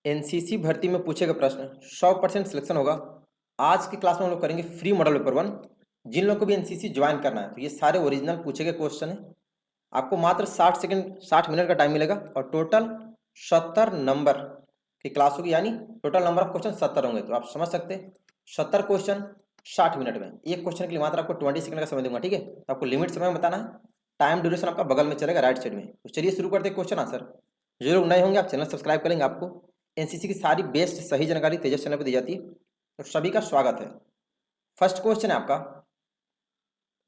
NCC भर्ती में पूछे गए प्रश्न 100% सिलेक्शन होगा। आज की क्लास में हम लोग करेंगे फ्री मॉडल पेपर 1। जिन लोगों को भी एनसीसी ज्वाइन करना है तो ये सारे ओरिजिनल पूछे गए क्वेश्चन है। आपको मात्र 60 मिनट का टाइम मिलेगा और टोटल 70 नंबर की क्लास होगी, यानी टोटल नंबर ऑफ क्वेश्चन 70 होंगे। तो आप समझ सकते हैं 70 क्वेश्चन 60 मिनट में। एक क्वेश्चन के लिए मात्र आपको 20 सेकंड का समय दूंगा, ठीक है। तो आपको लिमिट समय में बताना है। टाइम ड्यूरेशन आपका बगल में चलेगा, राइट साइड में। तो चलिए शुरू करते हैं क्वेश्चन आंसर। जो लोग नए होंगे आप चैनल सब्सक्राइब करेंगे, आपको एनसीसी की सारी बेस्ट सही जानकारी तेजस चैनल पर दी जाती है। तो सभी का स्वागत है। फर्स्ट क्वेश्चन है आपका,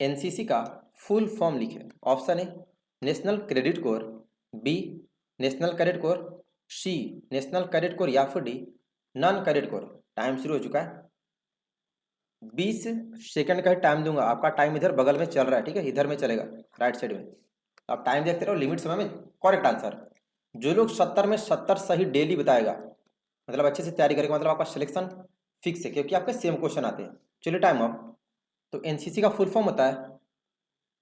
एनसीसी का फुल फॉर्म लिखे। Option A national credit corps, B national cadet corps, C national cadet corps या फिर D non cadet corps. Time शुरू हो चुका है। 20 सेकंड का ही टाइम दूंगा। आपका टाइम इधर बगल में चल रहा है, ठीक है, इधर में चलेगा, राइट साइड में। आप टाइम देखते रहो, लिमिट समय में करेक्ट आंसर। जो लोग 70 में 70 सही डेली बताएगा, मतलब अच्छे से तैयारी करेगा, मतलब आपका सिलेक्शन फिक्स है, क्योंकि आपके सेम क्वेश्चन आते हैं। चलिए टाइम अप। तो एनसीसी का फुल फॉर्म होता है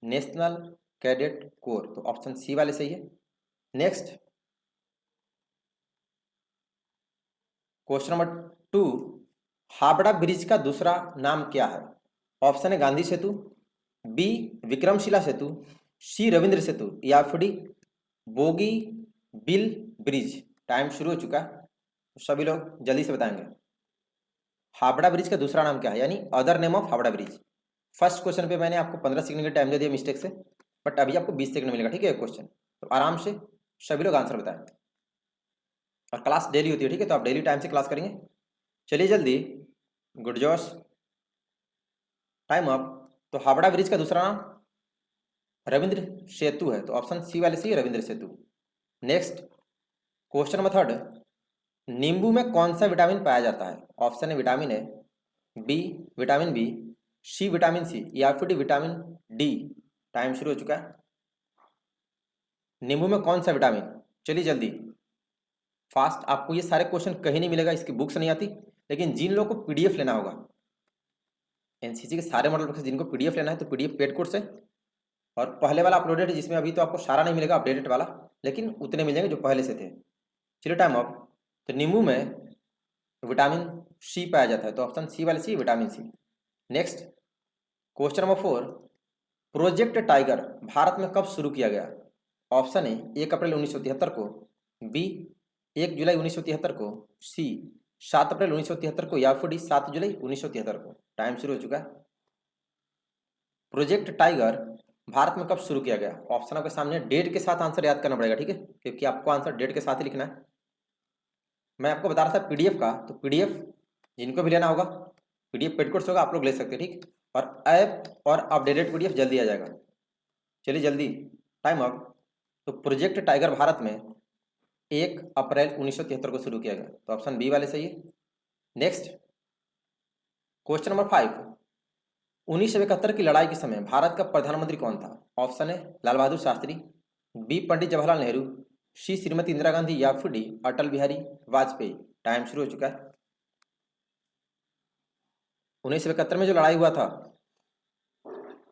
नेशनल कैडेट कोर, तो ऑप्शन सी वाले सही है। Next question number 2, Howrah bridge का दूसरा नाम क्या है? ऑप्शन है गांधी सेतु, बी विक्रमशिला सेतु, सी रविंद्र सेतु या फिर D bogie bill bridge. Time शुरू हो चुका है, तो सभी लोग जल्दी से बताएंगे हावड़ा ब्रिज का दूसरा नाम क्या है, यानी other name of Howrah bridge. First question पे मैंने आपको 15 सेकंड का टाइम दे दिया मिस्टेक से, बट अभी आपको 20 सेकंड मिलेगा, ठीक है। क्वेश्चन तो आराम से सभी लोग आंसर बताएं। और क्लास डेली होती है, ठीक है, तो आप डेली टाइम से क्लास करेंगे। चलिए जल्दी, गुड जॉस, टाइम अप। तो हावड़ा ब्रिज का दूसरा नाम रविंद्र सेतु है, तो ऑप्शन सी वाले सी रविंद्र सेतु। नेक्स्ट क्वेश्चन नंबर 3, नींबू में कौन सा विटामिन पाया जाता है? ऑप्शन है vitamin A, B vitamin B, C vitamin C या फिर डी विटामिन डी। टाइम शुरू हो चुका है। नींबू में कौन सा विटामिन? चलिए जल्दी फास्ट। आपको ये सारे क्वेश्चन कहीं नहीं मिलेगा, इसकी बुक्स नहीं आती, लेकिन जिन लोगों को पीडीएफ लेना होगा एनसीसी के सारे मॉडल बुक्स, जिनको पीडीएफ लेना है तो पीडीएफ पेड कोर्स है, और पहले वाला अपलोडेड है, जिसमें अभी तो आपको सारा नहीं मिलेगा अपडेटेड वाला, लेकिन उतने मिल जाएंगे जो पहले से थे। चलिए टाइम अप। तो नींबू में विटामिन सी पाया जाता है, तो ऑप्शन सी वाले C vitamin C. Next question number 4, project tiger भारत में कब शुरू किया गया? ऑप्शन ए 1 अप्रैल 1973 को, बी 1 जुलाई 1973 को, सी 7 अप्रैल 1973 को या फिर डी 7 जुलाई 1973 को। टाइम शुरू हो चुका है। प्रोजेक्ट टाइगर भारत में कब शुरू किया गया? ऑप्शन आपके सामने, डेट के साथ आंसर याद करना पड़ेगा, ठीक है, क्योंकि आपको आंसर डेट के साथ ही लिखना है। मैं आपको बता रहा था पीडीएफ का, तो पीडीएफ जिनको भी लेना होगा पीडीएफ पेड कोर्स होगा, आप लोग ले सकते हैं, ठीक। और ऐप और अपडेटेड पीडीएफ जल्दी आ जाएगा। चलिए जल्दी, टाइम अप। तो प्रोजेक्ट टाइगर भारत में 1 अप्रैल 1973 को शुरू किया गया, तो ऑप्शन बी वाले सही है। नेक्स्ट क्वेश्चन नंबर 5, 1971 की लड़ाई के समय भारत का प्रधानमंत्री कौन था? ऑप्शन है लाल बहादुर शास्त्री, बी पंडित जवाहरलाल नेहरू, सी श्रीमती इंदिरा गांधी या फिर डी अटल बिहारी वाजपेयी। टाइम शुरू हो चुका है। 1971 में जो लड़ाई हुआ था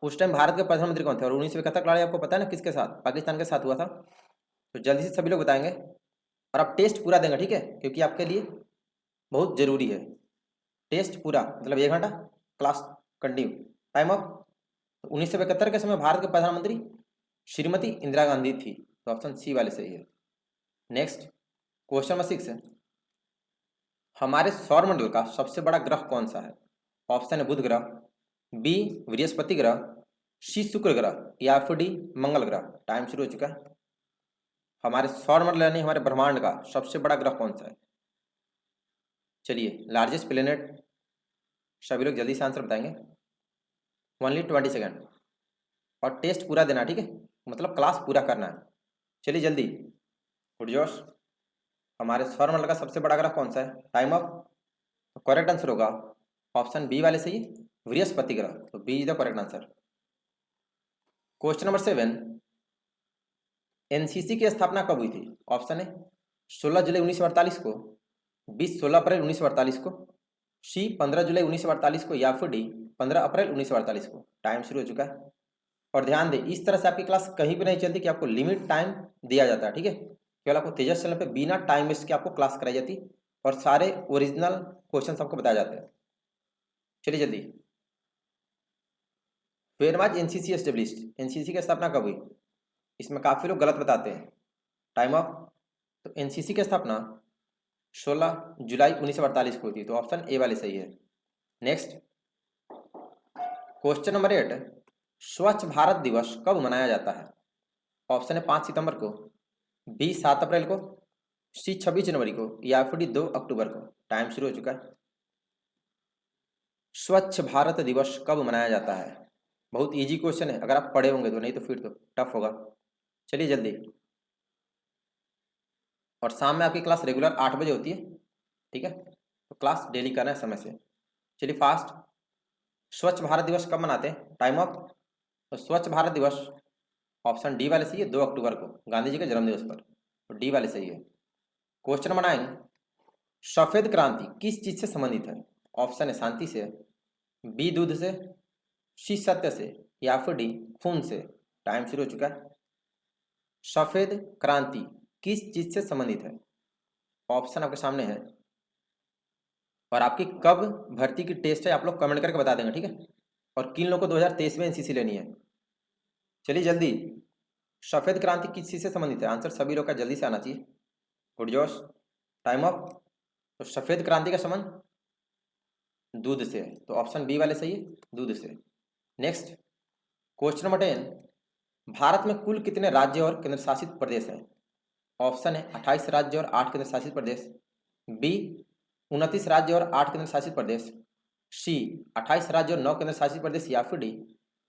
उस टाइम भारत के प्रधानमंत्री कौन थे? और 1971 की लड़ाई आपको पता है ना किसके साथ? पाकिस्तान के साथ हुआ था। तो जल्दी से सभी लोग बताएंगे, और आप टेस्ट पूरा देंगे, ठीक है, क्योंकि आपके लिए बहुत जरूरी है। टेस्ट पूरा मतलब 1 घंटा क्लास कंटिन्यू। Time up. तो 1971 के समय भारत के प्रधानमंत्री श्रीमती इंदिरा गांधी थी, तो ऑप्शन सी वाले सही है। नेक्स्ट क्वेश्चन नंबर 6, हमारे सौरमंडल का सबसे बड़ा ग्रह कौन सा है? ऑप्शन है बुध ग्रह, बी बृहस्पति ग्रह, सी शुक्र ग्रह या फिर डी मंगल ग्रह। टाइम शुरू हो चुका है। हमारे सौरमंडल यानी हमारे ब्रह्मांड का सबसे बड़ा ग्रह कौन सा है? चलिए लार्जेस्ट प्लेनेट, सभी लोग जल्दी से आंसर बताएंगे। ओनली 20 सेकेंड, और टेस्ट पूरा देना, ठीक है, मतलब क्लास पूरा करना है। चलिए जल्दी, गुड जोश। हमारे सौरमंडल का सबसे बड़ा ग्रह कौन सा है? Time up. तो करेक्ट आंसर होगा ऑप्शन बी वाले सही, बृहस्पति ग्रह, तो B is the correct answer. Question number 7, NCC की स्थापना कब हुई थी? ऑप्शन है 16 जुलाई 1948 को, बी 16 अप्रैल 1948 को, सी 15 जुलाई 1948 को या फिर डी 15 अप्रैल 1948 को। टाइम शुरू हो चुका है। और ध्यान दें, इस तरह से आपकी क्लास कहीं भी नहीं चलती कि आपको लिमिट टाइम दिया जाता है, ठीक है, केवल आपको तेजस चैनल पे बिना टाइम वेस्ट के आपको क्लास कराई जाती और सारे ओरिजिनल क्वेश्चन आपको बताए जाते हैं। चलिए जल्दी। Where was NCC established? NCC की स्थापना कब हुई? इसमें काफ़ी लोग गलत बताते हैं। Time of. तो एनसीसी की स्थापना 16 जुलाई 1948 को हुई थी, तो ऑप्शन ए वाले सही है। नेक्स्ट क्वेश्चन नंबर 8, स्वच्छ भारत दिवस कब मनाया जाता है? ऑप्शन है 5 सितंबर को, बी 7 अप्रैल को, सी 26 जनवरी को, या फिर डी 2 अक्टूबर को। टाइम शुरू हो चुका है। स्वच्छ भारत दिवस कब मनाया जाता है? बहुत इजी क्वेश्चन है, अगर आप पढ़े होंगे तो, नहीं तो फिर तो टफ होगा। चलिए जल्दी। और शाम में आपकी क्लास रेगुलर 8 बजे होती है, ठीक है, तो क्लास डेली करना है समय से। चलिए फास्ट। स्वच्छ भारत दिवस कब मनाते हैं? Time of. तो स्वच्छ भारत दिवस ऑप्शन डी वाले सही है, 2 अक्टूबर को, गांधी जी के जन्मदिवस पर, तो डी वाले सही है। क्वेश्चन नंबर 9, सफेद क्रांति किस चीज से संबंधित है? ऑप्शन है शांति से, बी दूध से, सी सत्य से, या फिर डी खून से। टाइम शुरू हो चुका है। सफेद क्रांति किस चीज से संबंधित है? ऑप्शन आपके सामने है, और आपकी कब भर्ती की टेस्ट है आप लोग कमेंट करके बता देंगे, ठीक है। और किन लोगों को 2023 में एनसीसी लेनी है? चलिए जल्दी। सफेद क्रांति किस चीज से संबंधित है? आंसर सभी लोग का जल्दी से आना चाहिए। गुड जोश। Time up. तो सफेद क्रांति का संबंध दूध से है, तो ऑप्शन बी वाले सही है, दूध से। नेक्स्ट क्वेश्चन नंबर 10, भारत में कुल कितने राज्य और केंद्र शासित प्रदेश हैं? ऑप्शन है 28 राज्य और 8 केंद्र शासित प्रदेश, बी 29 राज्य और 8 केंद्र शासित प्रदेश, सी 28 राज्य और 9 केंद्र शासित प्रदेश, या फिर डी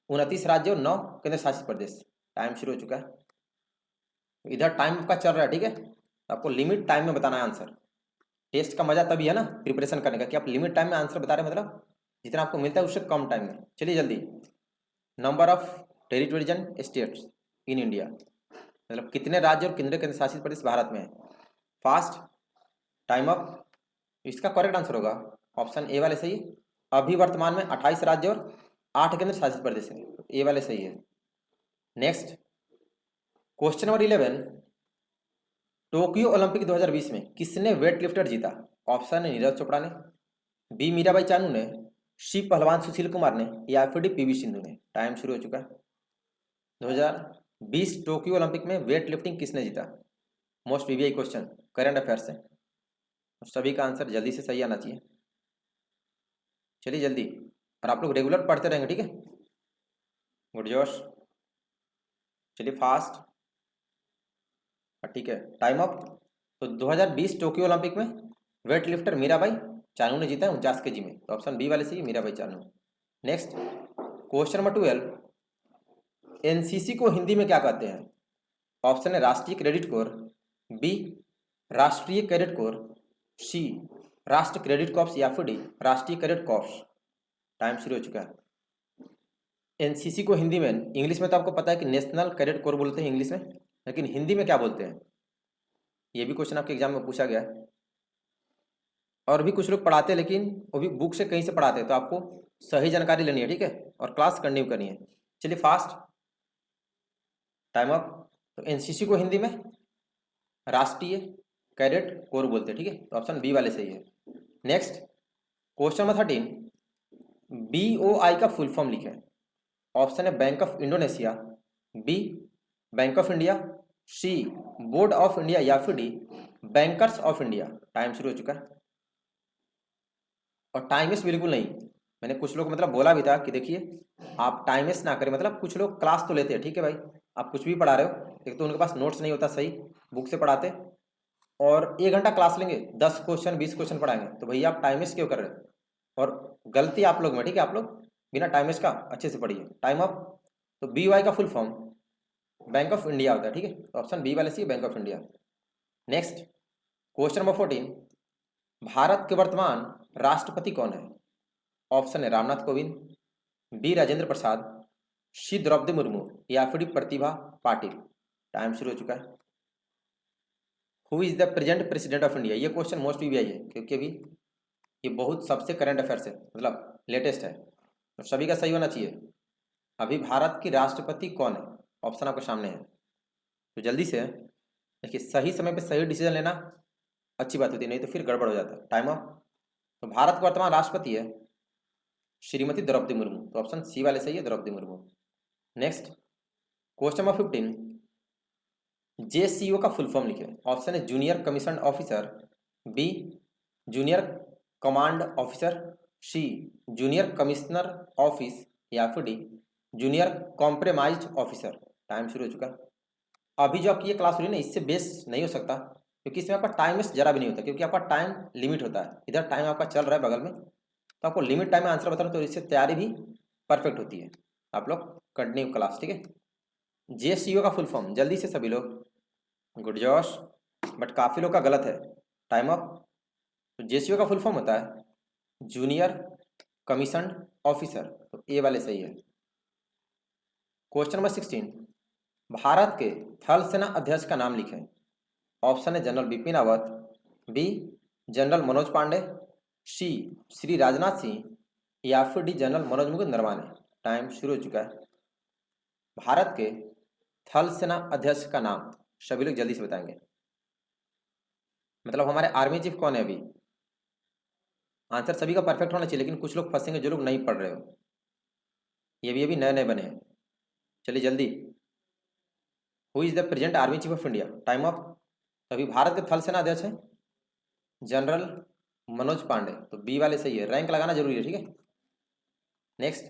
29 राज्य और 9 केंद्र शासित प्रदेश। टाइम शुरू हो चुका है। इधर टाइम आपका चल रहा है, ठीक है, आपको लिमिट टाइम में बताना है आंसर। टेस्ट का मजा तभी है ना प्रिपरेशन करने का, कि आप लिमिट टाइम में आंसर बता रहे हैं, मतलब जितना आपको मिलता है उससे कम टाइम में। चलिए जल्दी। Number of territories and states in India, मतलब कितने राज्य और कितने केंद्र शासित प्रदेश भारत में है? फास्ट। Time up. इसका करेक्ट आंसर होगा ऑप्शन ए वाले सही है। अभी वर्तमान में 28 राज्य और 8 केंद्र शासित प्रदेश है, ए वाले सही है। Next question number 11, Tokyo Olympic 2020 में किसने वेट लिफ्टर जीता? ऑप्शन है नीरज चोपड़ा ने, बी मीराबाई चानू ने, सी पहलवान सुशील कुमार ने, या फिर डी पीवी सिंधु ने। टाइम शुरू हो चुका है। 2020 टोक्यो ओलंपिक में वेट लिफ्टिंग किसने जीता? Most VVI question, current affairs है, सभी का आंसर जल्दी से सही आना चाहिए। चलिए जल्दी। और आप लोग रेगुलर पढ़ते रहेंगे, ठीक है। गुड जोश। चलिए फास्ट। ठीक है, टाइम अप। तो 2020 टोक्यो ओलंपिक में वेट लिफ्टर मीराबाई चानू ने जीता है 49 केजी में, तो ऑप्शन बी वाले सही है, Mirabai Chanu. Next question number 12, NCC को हिंदी में क्या कहते हैं? ऑप्शन है राष्ट्रीय क्रेडिट कोर, बी राष्ट्रीय कैडेट कोर, सी राष्ट्र क्रेडिट कॉर्प्स, या फिर डी राष्ट्रीय कैडेट कॉर्प्स। टाइम शुरू हो चुका है। एनसीसी को हिंदी में, इंग्लिश में तो आपको पता है कि नेशनल कैडेट कोर बोलते हैं इंग्लिश में, लेकिन हिंदी में क्या बोलते हैं? ये भी क्वेश्चन आपके एग्जाम में पूछा गया है। और भी कुछ लोग पढ़ाते हैं, लेकिन वो भी बुक से कहीं से पढ़ाते हैं, तो आपको सही जानकारी लेनी है, ठीक है, और क्लास कंटिन्यू करनी है। चलिए फास्ट। Time up. तो एनसीसी को हिंदी में राष्ट्रीय कैडेट कोर बोलते हैं, ठीक है, तो ऑप्शन बी वाले सही है। नेक्स्ट क्वेश्चन नंबर 13, बीओआई का फुल फॉर्म लिखें। ऑप्शन है bank of Indonesia, B bank of India, C board of India, या फिर D bankers of India. Time शुरू हो चुका है। और टाइम वेस्ट बिल्कुल नहीं। मैंने कुछ लोग मतलब बोला भी था कि देखिए आप टाइम वेस्ट ना करें, मतलब कुछ लोग क्लास तो लेते हैं, ठीक है भाई, आप कुछ भी पढ़ा रहे हो, एक तो उनके पास नोट्स नहीं होता सही, बुक से पढ़ाते, और 1 घंटा क्लास लेंगे, 10 क्वेश्चन 20 क्वेश्चन पढ़ाएंगे, तो भैया आप टाइम वेस्ट क्यों कर रहे हो? और गलती आप लोग में, ठीक है, आप लोग बिना टाइम वेस्ट का अच्छे से पढ़िए। Time up. तो बी वाई का full form bank of India होता है, ठीक है, तो ऑप्शन बी वाले C bank of India. Next question number 14, Bharat के वर्तमान राष्ट्रपति कौन है? ऑप्शन है रामनाथ कोविंद, बी राजेंद्र प्रसाद, सी द्रौपदी मुर्मू, या फिर डी प्रतिभा पाटिल। टाइम शुरू हो चुका है। Who is the present president of India? ये क्वेश्चन मोस्ट भी आई है, क्योंकि अभी ये बहुत सबसे करंट अफेयर्स है, मतलब लेटेस्ट है, तो सभी का सही होना चाहिए। अभी भारत की राष्ट्रपति कौन है? ऑप्शन आपके सामने है, तो जल्दी से देखिए सही समय पे सही डिसीजन लेना अच्छी बात होती है, नहीं तो फिर गड़बड़ हो जाता है। Time of. तो भारत का वर्तमान राष्ट्रपति है श्रीमती द्रौपदी मुर्मू, तो ऑप्शन सी वाले सही है, Draupadi Murmu. Next question number 15, JCO का फुल फॉर्म लिखे। ऑप्शन है junior commission officer, B junior command officer, C junior commissioner office, या फिर D junior compromised officer. Time शुरू हो चुका है। अभी जो आपकी ये क्लास हो रही है ना, इससे बेस नहीं हो सकता, क्योंकि इसमें आपका टाइम वेस्ट जरा भी नहीं होता, क्योंकि आपका टाइम लिमिट होता है। इधर टाइम आपका चल रहा है बगल में, तो आपको लिमिट टाइम में आंसर बता रहा हूँ, तो इससे तैयारी भी परफेक्ट होती है। आप लोग कंटिन्यू क्लास, ठीक है। जेसीओ का फुल फॉर्म जल्दी से सभी लोग। गुड जॉश, बट काफ़ी लोग का गलत है। Time up. तो जेसीओ का फुल फॉर्म होता है जूनियर कमीशन ऑफिसर, तो ए वाले सही है। क्वेश्चन नंबर 16, भारत के थल सेना अध्यक्ष का नाम लिखें। ऑप्शन है general Bipin Rawat, B general Manoj Pande, C Shri Rajnath Singh, या फिर D general Manoj Mukund Naravane. Time शुरू हो चुका है। भारत के थल सेना अध्यक्ष का नाम सभी लोग जल्दी से बताएंगे। मतलब हमारे आर्मी चीफ कौन है अभी? आंसर सभी का परफेक्ट होना चाहिए, लेकिन कुछ लोग फंसेंगे जो लोग नहीं पढ़ रहे हो। ये भी अभी नए नए बने हैं। चलिए जल्दी। Who is the present army chief of India? Time of. अभी भारत के थल सेना अध्यक्ष है जनरल मनोज पांडे, तो बी वाले सही है। रैंक लगाना जरूरी है, ठीक है। नेक्स्ट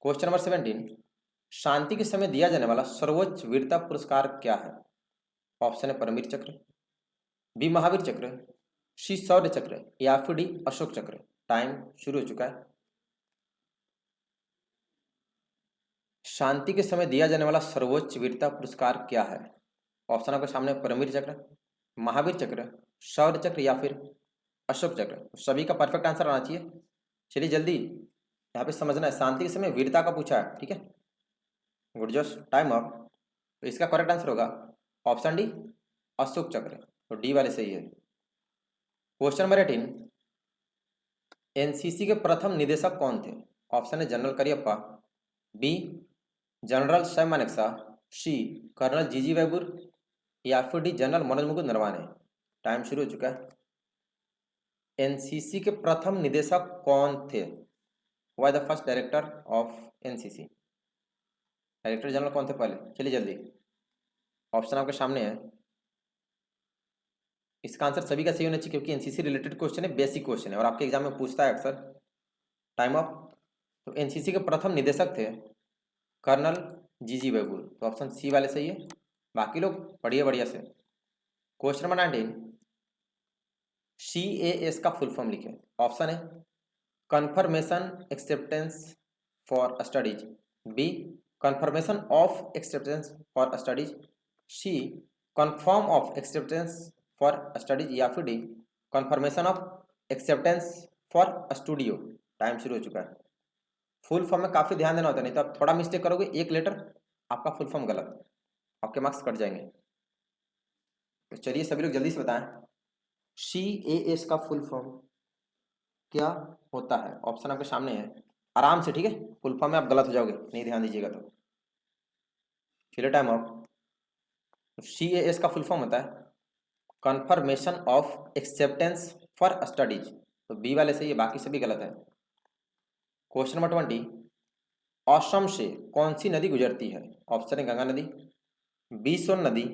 क्वेश्चन नंबर 17, शांति के समय दिया जाने वाला सर्वोच्च वीरता पुरस्कार क्या है? ऑप्शन है परमवीर चक्र, बी महावीर चक्र, सी शौर्य चक्र, या फिर डी अशोक चक्र। टाइम शुरू हो चुका है। शांति के समय दिया जाने वाला सर्वोच्च वीरता पुरस्कार क्या है? ऑप्शन आपके सामने परमवीर चक्र, महावीर चक्र, शौर्य चक्र, या फिर अशोक चक्र। सभी का परफेक्ट आंसर आना चाहिए। चलिए जल्दी, यहाँ पे समझना है, शांति के समय वीरता का पूछा है, ठीक है। गुड जोश, टाइम अप। तो इसका करेक्ट आंसर होगा ऑप्शन डी अशोक चक्र, तो डी वाले सही है। क्वेश्चन नंबर 18, एनसीसी के प्रथम निदेशक कौन थे? ऑप्शन है general Cariappa, B general Sam Manekshaw, C colonel G G Waibur, या फिर D general Manoj Mukund Naravane. Time शुरू हो चुका है। एनसीसी के प्रथम निदेशक कौन थे? Why the first director of NCC? Director general कौन थे पहले? चलिए जल्दी, ऑप्शन आपके सामने है। इसका आंसर सभी का सही होना चाहिए, क्योंकि एनसीसी रिलेटेड क्वेश्चन है, बेसिक क्वेश्चन है और आपके एग्जाम में पूछता है अक्सर। Time of. तो एनसीसी के प्रथम निदेशक थे कर्नल जीजी बैबूर, तो ऑप्शन सी वाले सही है। बाकी लोग पढ़िए बढ़िया से। क्वेश्चन नंबर 19, CAS का फुल फॉर्म लिखे। ऑप्शन है confirmation acceptance for studies, B confirmation of acceptance for studies, C confirm of acceptance for studies, या फिर D confirmation of acceptance for studio. Time शुरू हो चुका है। फुल फॉर्म में काफ़ी ध्यान देना होता है, नहीं तो आप थोड़ा मिस्टेक करोगे, एक लेटर आपका फुल फॉर्म गलत, आपके मार्क्स कट जाएंगे। तो चलिए सभी लोग जल्दी से बताएं, CAS का फुल फॉर्म क्या होता है? ऑप्शन आपके सामने है, आराम से, ठीक है। फुल फॉर्म में आप गलत हो जाओगे, नहीं ध्यान दीजिएगा तो। चलिए टाइम ऑफ। CAS का फुल फॉर्म होता है conformation of acceptance for studies, तो बी वाले सही है, बाकी सभी गलत है। क्वेश्चन नंबर 20, असम से कौन सी नदी गुजरती है? ऑप्शन है गंगा नदी, बी सोन नदी,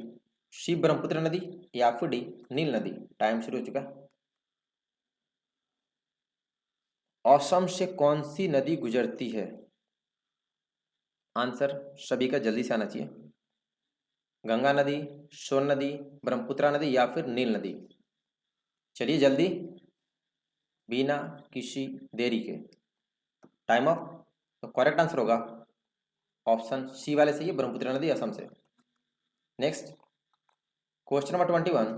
सी ब्रह्मपुत्र नदी, या फिर डी नील नदी। टाइम शुरू हो चुका है। असम से कौन सी नदी गुजरती है? आंसर सभी का जल्दी से आना चाहिए। गंगा नदी, सोन नदी, ब्रह्मपुत्र नदी, या फिर नील नदी। चलिए जल्दी, बिना किसी देरी के। Time up. तो करेक्ट आंसर होगा ऑप्शन सी वाले सही है, ब्रह्मपुत्र नदी असम से। नेक्स्ट क्वेश्चन नंबर 21,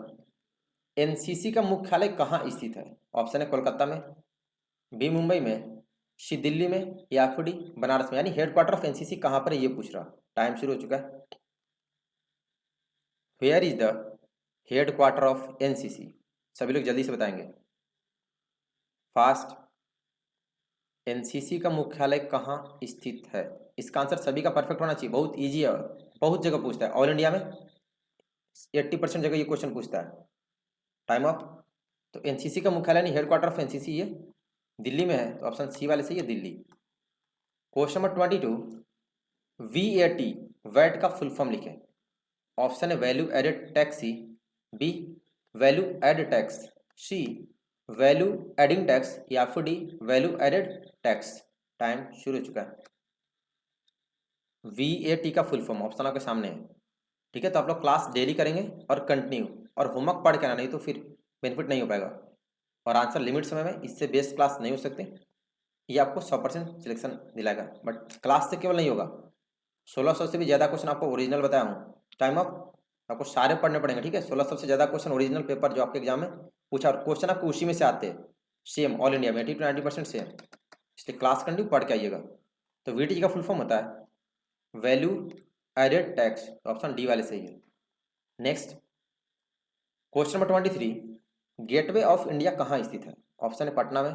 एनसीसी का मुख्यालय कहाँ स्थित है? ऑप्शन है कोलकाता में, बी मुंबई में, सी दिल्ली में, या फिर डी बनारस में। यानी हेडक्वार्टर ऑफ एनसीसी कहाँ पर है ये पूछ रहा। टाइम शुरू हो चुका है। Where is the headquarter of NCC? सभी लोग जल्दी से बताएंगे, फास्ट। एनसीसी का मुख्यालय कहाँ स्थित है? इसका आंसर सभी का परफेक्ट होना चाहिए, बहुत इजी है, बहुत जगह पूछता है। ऑल इंडिया में, 80% जगह ये क्वेश्चन पूछता है। Time up. तो एनसीसी का मुख्यालय नहीं, हेडक्वार्टर ऑफ एनसीसी ये दिल्ली में है, तो ऑप्शन सी वाले सही है, Delhi. Question number 22, VAT VAT का फुल फॉर्म लिखें। ऑप्शन है value added tax, C, B value add tax, C value adding tax, या फिर D value added tax. Time शुरू हो चुका है। वीएटी का फुल फॉर्म ऑप्शन आपके सामने है, ठीक है। तो आप लोग क्लास डेली करेंगे और कंटिन्यू, और होमवर्क पढ़ के आना, नहीं तो फिर बेनिफिट नहीं हो पाएगा। और आंसर लिमिट समय में, इससे बेस्ट क्लास नहीं हो सकते। ये आपको 100% सिलेक्शन दिलाएगा, बट क्लास से केवल नहीं होगा, 1600 से भी ज़्यादा क्वेश्चन आपको ओरिजिनल बताया हूँ। Time up. आपको सारे पढ़ने पड़ेंगे, ठीक है। 1600 से ज़्यादा क्वेश्चन ओरिजिनल पेपर जो आपके एग्जाम में पूछा, और क्वेश्चन आपको उसी में से आते हैं, सेम ऑल इंडिया में 80 to 90% सेम। इसलिए क्लास कंटिन्यू पढ़ के आइएगा। तो वीटी का फुल फॉर्म होता है value added tax, option D वाले सही है। Next question number 23, gateway of India कहाँ स्थित है। ऑप्शन है पटना में,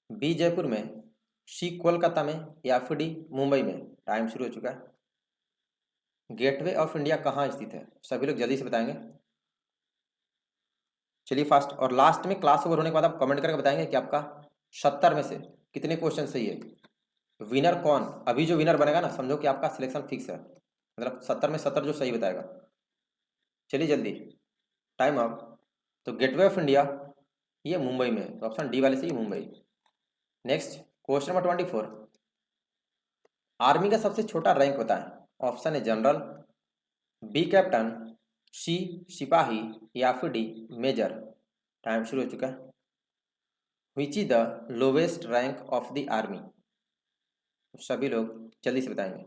बी जयपुर में, सी कोलकाता में, या फिर डी मुंबई में। टाइम शुरू हो चुका है। गेटवे ऑफ इंडिया कहाँ स्थित है, सभी लोग जल्दी से बताएंगे। चलिए फास्ट, और लास्ट में क्लास ओवर होने के बाद आप कमेंट करके बताएंगे कि आपका 70 में से कितने क्वेश्चन सही है। विनर कौन, अभी जो विनर बनेगा ना, समझो कि आपका सिलेक्शन फिक्स है, मतलब 70 में 70 जो सही बताएगा। चलिए जल्दी, टाइम अप। तो गेटवे ऑफ इंडिया ये मुंबई में है, तो ऑप्शन डी वाले सही, Mumbai. Next question number 24, army का सबसे छोटा रैंक बताएं। ऑप्शन है जनरल, बी कैप्टन, सी सिपाही, या फिर डी मेजर। टाइम शुरू हो चुका है। Which is the lowest rank of the army, सभी लोग जल्दी से बताएंगे।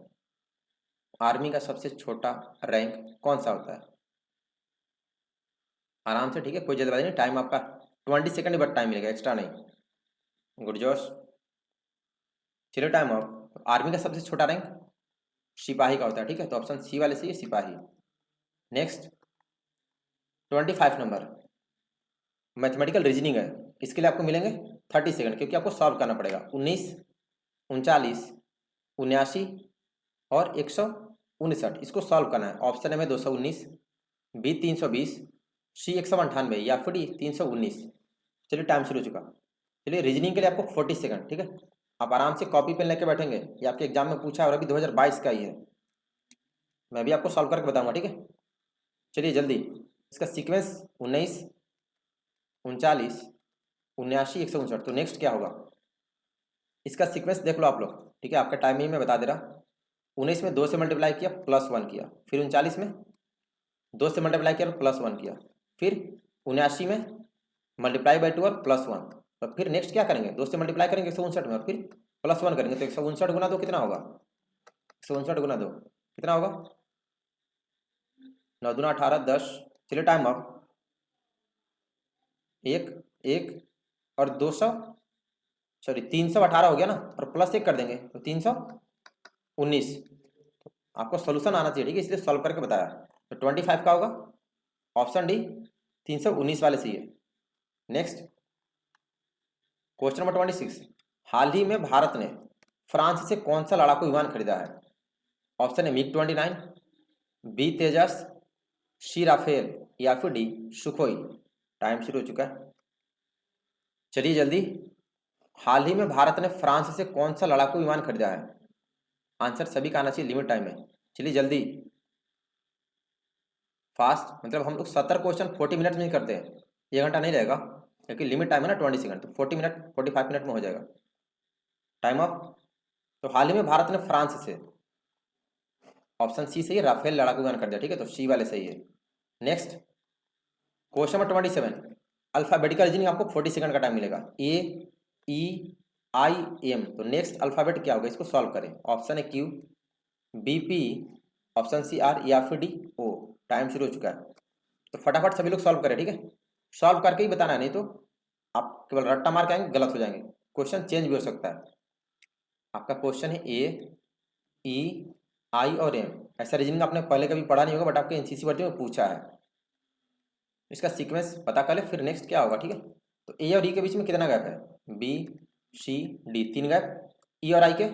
आर्मी का सबसे छोटा रैंक कौन सा होता है, आराम से, ठीक है, कोई जल्दबाजी नहीं। टाइम आपका 20 सेकंड बट टाइम मिलेगा, एक्स्ट्रा नहीं। गुड जोश। चलिए टाइम अप। आर्मी का सबसे छोटा रैंक सिपाही का होता है, ठीक है, तो ऑप्शन सी वाले सही है, सिपाही। नेक्स्ट 25 नंबर मैथमेटिकल रीजनिंग है, इसके लिए आपको मिलेंगे 30 सेकंड, क्योंकि आपको सॉल्व करना पड़ेगा। 19, 39, 79 और 159, इसको सॉल्व करना है। ऑप्शन है में 219, बी 320, सी 198, या फिर डी 319। चलिए टाइम शुरू हो चुका। चलिए रीजनिंग के लिए आपको 40 सेकंड, ठीक है। आप आराम से कॉपी पेन लेके बैठेंगे, ये आपके एग्जाम में पूछा है, और अभी 2022 का ही है, मैं भी आपको सॉल्व करके बताऊंगा, ठीक है। चलिए जल्दी, इसका सीक्वेंस 19, 39, 79, 159, तो नेक्स्ट क्या होगा, इसका सीक्वेंस देख लो आप लोग, ठीक है। आपका टाइमिंग में बता दे रहा। 19 में 2 से मल्टीप्लाई किया, +1 किया, फिर 39 में 2 से मल्टीप्लाई किया, +1 किया, फिर 79 में मल्टीप्लाई बाई 2 और +1, तो फिर नेक्स्ट क्या करेंगे, 2 से मल्टीप्लाई करेंगे 159 में, और फिर +1 करेंगे, तो 159 गुना 2 कितना होगा, 159 गुना 2 कितना होगा, 9 दूना 18, 10। चलिए टाइम अप। एक एक और 200, सॉरी 318 हो गया ना, और +1 कर देंगे तो 319। आपको सोल्यूशन आना चाहिए, ठीक है, इसलिए सॉल्व करके बताया। तो 25 का होगा, ऑप्शन डी 319 वाले सही है। नेक्स्ट क्वेश्चन नंबर 26, हाल ही में भारत ने फ्रांस से कौन सा लड़ाकू विमान खरीदा है। ऑप्शन है MiG-29, बी तेजस, सी राफेल, या फिर डी सुखोई। टाइम शुरू हो चुका है। चलिए जल्दी, हाल ही में भारत ने फ्रांस से कौन सा लड़ाकू विमान खरीदा है। आंसर सभी का आना चाहिए, लिमिट टाइम में। चलिए जल्दी फास्ट, मतलब हम लोग 70 क्वेश्चन 40 मिनट में ही करते हैं, 1 घंटा नहीं रहेगा, क्योंकि लिमिट टाइम है ना 20 सेकंड, तो 40 मिनट 45 मिनट में हो जाएगा। Time up. तो हाल ही में भारत ने फ्रांस से, ऑप्शन सी सही है, राफेल लड़ाकू विमान खरीदा, ठीक है, तो सी वाले सही है। Next question number 27, alphabetical reasoning आपको 40 सेकंड का टाइम मिलेगा। AEIM, तो नेक्स्ट अल्फाबेट क्या होगा, इसको सॉल्व करें। ऑप्शन है Q, BP, option C R, या फिर D O। टाइम शुरू हो चुका है, तो फटाफट सभी लोग सॉल्व करें, ठीक है। सॉल्व करके ही बताना है, नहीं तो आप केवल रट्टा मार के आएंगे, गलत हो जाएंगे, क्वेश्चन चेंज भी हो सकता है। आपका क्वेश्चन है AEI और M, ऐसा रीजनिंग आपने पहले कभी पढ़ा नहीं होगा, बट आपके एनसीसी भर्ती में पूछा है। इसका सीक्वेंस पता कर ले, फिर नेक्स्ट क्या होगा, ठीक है। तो ए और ई के बीच में कितना गैप है, BCD 3 गैप, ई और आई के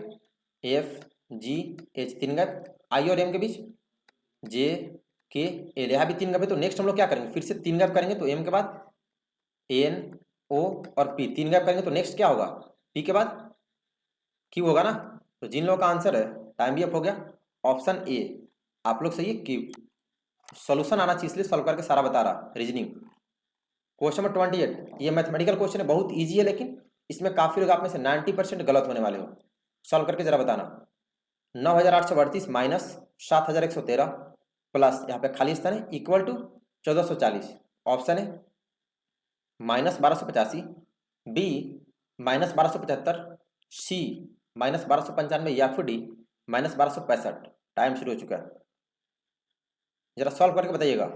FGH 3 गैप, आई और एम के बीच JK के एल, यहाँ भी 3 गैप है, तो नेक्स्ट हम लोग क्या करेंगे, फिर से 3 गैप करेंगे, तो एम के बाद एन ओ और पी, 3 गैप करेंगे तो नेक्स्ट क्या होगा, पी के बाद क्यू होगा ना। तो जिन लोगों का आंसर है, टाइम भी अप हो गया, ऑप्शन ए आप लोग सही है, क्यू। सॉल्यूशन आना चाहिए, इसलिए सॉल्व करके सारा बता रहा रीजनिंग। क्वेश्चन नंबर 28, ये मैथमेटिकल क्वेश्चन है, बहुत ईजी है, लेकिन इसमें काफी लोग आप में से 90% गलत होने वाले हो। सॉल्व करके जरा बताना। 9838 माइनस 7113 प्लस यहाँ पे खाली स्थान है इक्वल टू 1440। ऑप्शन है -1285, बी -1275, सी -1295 या फिर डी -1265। टाइम शुरू हो चुका है, जरा सॉल्व करके बताइएगा।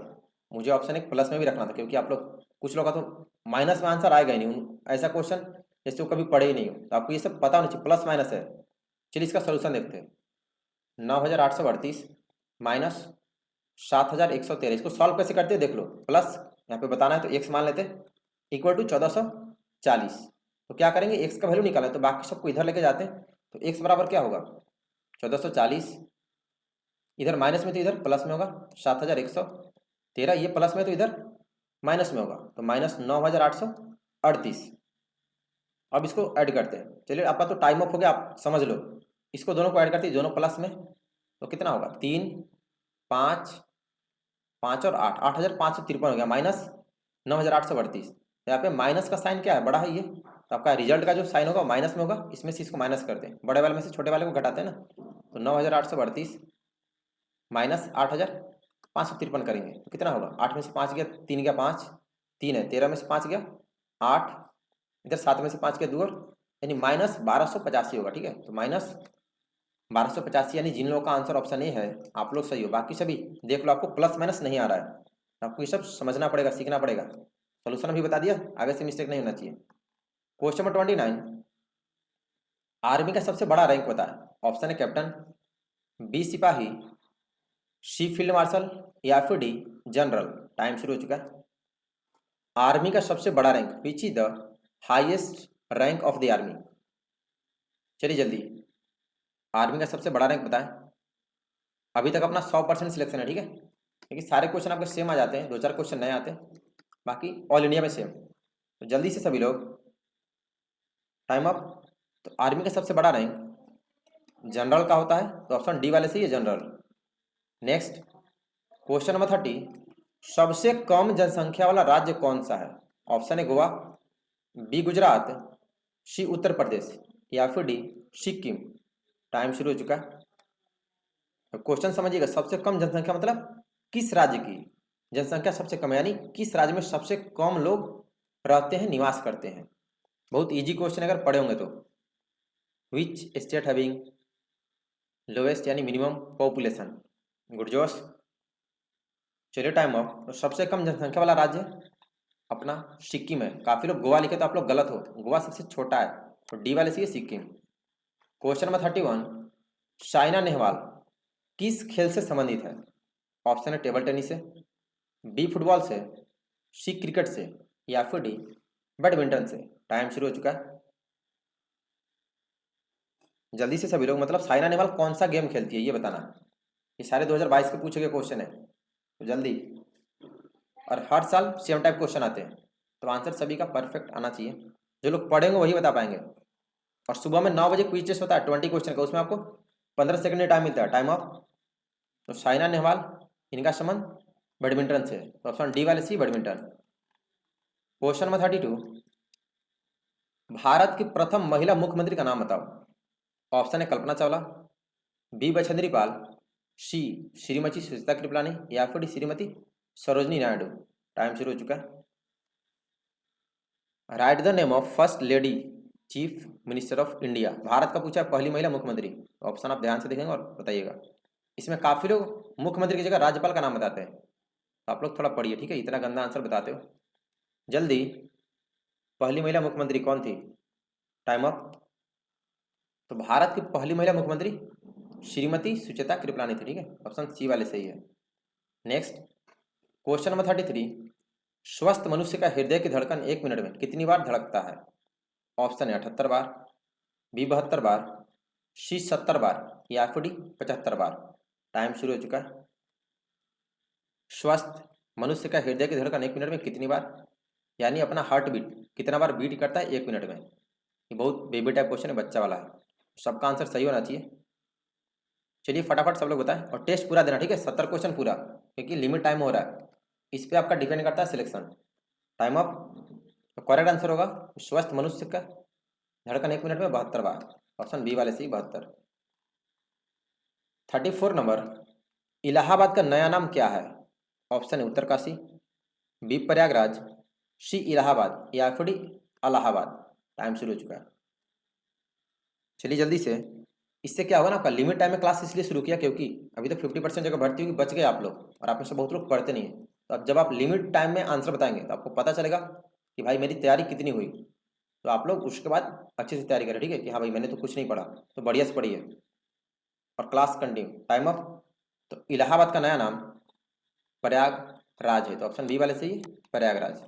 मुझे ऑप्शन एक प्लस में भी रखना था, क्योंकि आप लोग कुछ लोग का तो माइनस में आंसर आएगा ही नहीं, ऐसा क्वेश्चन जैसे वो कभी पढ़े ही नहीं हो, तो आपको ये सब पता होना चाहिए प्लस माइनस है। चलिए इसका सोल्यूशन देखते हैं। 9838 माइनस 7113, इसको सॉल्व कैसे करते हैं देख लो। प्लस यहाँ पे बताना है तो एक्स मान लेते हैं इक्वल टू 1440। तो क्या करेंगे, एक्स का वैल्यू निकाला तो बाकी सबको इधर लेके जाते हैं, तो एक्स बराबर क्या होगा 1440, इधर माइनस में तो इधर प्लस में होगा 7113, ये प्लस में तो इधर माइनस में होगा, तो माइनस 9838। अब इसको ऐड करते हैं, चलिए आपका तो टाइम अप हो गया, आप समझ लो। इसको दोनों को ऐड करते हैं, दोनों प्लस में, तो कितना होगा 3 5 5 और 8, 8553 हो गया, माइनस 9838। यहाँ पे माइनस का साइन क्या है, बड़ा है ये, तो आपका रिजल्ट का जो साइन होगा माइनस में होगा, इसमें से इसको माइनस करते हैं, बड़े वाले में से छोटे वाले को घटाते हैं ना। तो 9838 माइनस 8553 करेंगे तो कितना होगा, 8 में से 5 गया, 3 गया 5, 3 है, 13 में से 5 गया 8, इधर 7 में से 5 गया 2, और यानी -1285 होगा। ठीक है, तो -1285, यानी जिन लोगों का आंसर ऑप्शन ए है आप लोग सही हो, बाकी सभी देख लो आपको प्लस माइनस नहीं आ रहा है, आपको ये सब समझना पड़ेगा, सीखना पड़ेगा। सोल्यूशन भी बता दिया, आगे से मिस्टेक नहीं होना चाहिए। क्वेश्चन नंबर 29, आर्मी का सबसे बड़ा रैंक बताए। ऑप्शन है कैप्टन, बी सिपाही, सी फील्ड मार्शल या फिर डी जनरल। टाइम शुरू हो चुका है। आर्मी का सबसे बड़ा rank, which is the highest rank of the army. चलिए जल्दी, आर्मी का सबसे बड़ा रैंक बताएं। अभी तक अपना 100% सिलेक्शन है, ठीक है, क्योंकि सारे क्वेश्चन आपके सेम आ जाते हैं, 2-4 क्वेश्चन नए आते हैं, बाकी ऑल इंडिया में सेम। तो जल्दी से सभी लोग, टाइम अप। तो आर्मी का सबसे बड़ा रैंक जनरल का होता है, तो ऑप्शन डी वाले से ही है जनरल। नेक्स्ट क्वेश्चन नंबर 30, सबसे कम जनसंख्या वाला राज्य कौन सा है। ऑप्शन है गोवा, बी गुजरात, सी उत्तर प्रदेश या फिर डी सिक्किम। टाइम शुरू हो चुका है। तो क्वेश्चन समझिएगा, सबसे कम जनसंख्या मतलब किस राज्य की जनसंख्या सबसे कम है, यानी किस राज्य में सबसे कम लोग रहते हैं, निवास करते हैं। बहुत इजी क्वेश्चन अगर पढ़े होंगे तो। विच स्टेट हैविंग लोएस्ट यानी मिनिमम पॉपुलेशन, गुड जोश। चलिए टाइम ऑफ। तो सबसे कम जनसंख्या वाला राज्य अपना सिक्किम है। काफी लोग गोवा लिखे तो आप लोग गलत हो, गोवा सबसे छोटा है, तो डी वाले से सिक्किम। क्वेश्चन नंबर 31, साइना नेहवाल किस खेल से संबंधित है। ऑप्शन है टेबल टेनिस से, बी फुटबॉल से, सी क्रिकेट से या फिर डी बैडमिंटन से। टाइम शुरू हो चुका है, जल्दी से सभी लोग, मतलब साइना नेहवाल कौन सा गेम खेलती है ये बताना। ये सारे 2022 के पूछे गए क्वेश्चन है, तो जल्दी। और हर साल सेम टाइप क्वेश्चन आते हैं, तो आंसर सभी का परफेक्ट आना चाहिए। जो लोग पढ़ेंगे वही बता पाएंगे। और सुबह में 9 बजे क्विज टेस्ट होता है 20 क्वेश्चन का, उसमें आपको 15 सेकंड का टाइम मिलता है, टाइम ऑफ। तो साइना नेहवाल, इनका संबंध बैडमिंटन से, तो ऑप्शन डी वाले सी बैडमिंटन। क्वेश्चन नंबर 32, भारत की प्रथम महिला मुख्यमंत्री का नाम बताओ। ऑप्शन है कल्पना चावला, बी बछेंद्री पाल, सी श्रीमती सुचिता कृपलानी या फिर डी श्रीमती सरोजनी नायडू। टाइम शुरू हो चुका है। Right the name of first lady chief minister of India. Bharat का पूछा है पहली महिला मुख्यमंत्री, ऑप्शन आप ध्यान से देखेंगे और बताइएगा। इसमें काफी लोग मुख्यमंत्री की जगह राज्यपाल का नाम बताते हैं, तो आप लोग थोड़ा पढ़िए, ठीक है, इतना गंदा आंसर बताते हो। जल्दी, पहली महिला मुख्यमंत्री कौन थी। Time up. तो भारत की पहली महिला मुख्यमंत्री श्रीमती सुचिता कृपलानी थी, ठीक है, ऑप्शन सी वाले सही है। नेक्स्ट क्वेश्चन नंबर 33, स्वस्थ मनुष्य का हृदय की धड़कन 1 मिनट में कितनी बार धड़कता है। ऑप्शन है 78 बार, बी 72 बार, सी 70 बार या फिर डी 75 बार। टाइम शुरू हो चुका है। स्वस्थ मनुष्य का हृदय की धड़कन 1 मिनट में कितनी बार, यानी अपना हार्ट बीट कितना बार बीट करता है 1 मिनट में। ये बहुत बेबी टाइप क्वेश्चन है, बच्चा वाला है, सबका आंसर सही होना चाहिए। चलिए फटाफट सब लोग बताएं और टेस्ट पूरा देना, ठीक है, 70 क्वेश्चन पूरा, क्योंकि लिमिट टाइम हो रहा है, इस पे आपका डिपेंड करता है सिलेक्शन। Time up. तो करेक्ट आंसर होगा स्वस्थ मनुष्य का धड़कन 1 मिनट में 72 बार, ऑप्शन बी वाले से ही 72। 34 नंबर, इलाहाबाद का नया नाम क्या है? ऑप्शन है उत्तरकाशी, बी प्रयागराज, सी इलाहाबाद या फिर डी अलाहाबाद। टाइम शुरू हो चुका है, चलिए जल्दी से। इससे क्या होगा ना, आपका लिमिट टाइम में क्लास इसलिए शुरू किया क्योंकि अभी तक 50% जगह भर्ती होगी, बच गए आप लोग, और आप में से बहुत लोग पढ़ते नहीं है। तो अब जब आप लिमिट टाइम में आंसर बताएंगे तो आपको पता चलेगा कि भाई मेरी तैयारी कितनी हुई। तो आप लोग उसके बाद अच्छे से तैयारी करें, ठीक है, कि हाँ भाई मैंने तो कुछ नहीं पढ़ा, तो बढ़िया से पढ़िए और क्लास कंटिन्यू। Time up. तो इलाहाबाद का नया नाम प्रयागराज है, तो ऑप्शन बी वाले से ही प्रयागराज।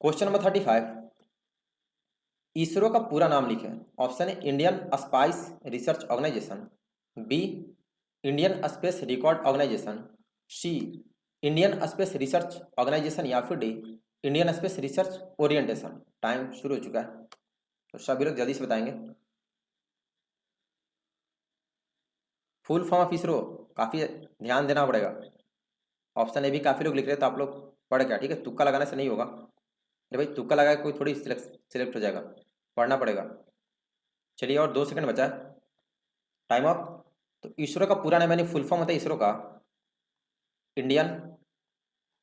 क्वेश्चन नंबर 35, इसरो का पूरा नाम लिखें। ऑप्शन है Indian spice research organisation, B Indian space record organisation, C Indian space research organisation या फिर D Indian space research orientation. Time शुरू हो चुका है, तो सभी लोग जल्दी से बताएंगे। फुल फॉर्म ऑफ इसरो काफ़ी ध्यान देना पड़ेगा। ऑप्शन ए भी काफ़ी लोग लिख रहे हैं, तो आप लोग पढ़ क्या, ठीक है, तुक्का लगाने से नहीं होगा। अरे भाई तुक्का लगा के कोई थोड़ी सिलेक्ट हो जाएगा, पढ़ना पड़ेगा। चलिए और 2 सेकंड बचा है, टाइम अप। तो इसरो का पूरा नाम यानी फुल फॉर्म होता है इसरो का इंडियन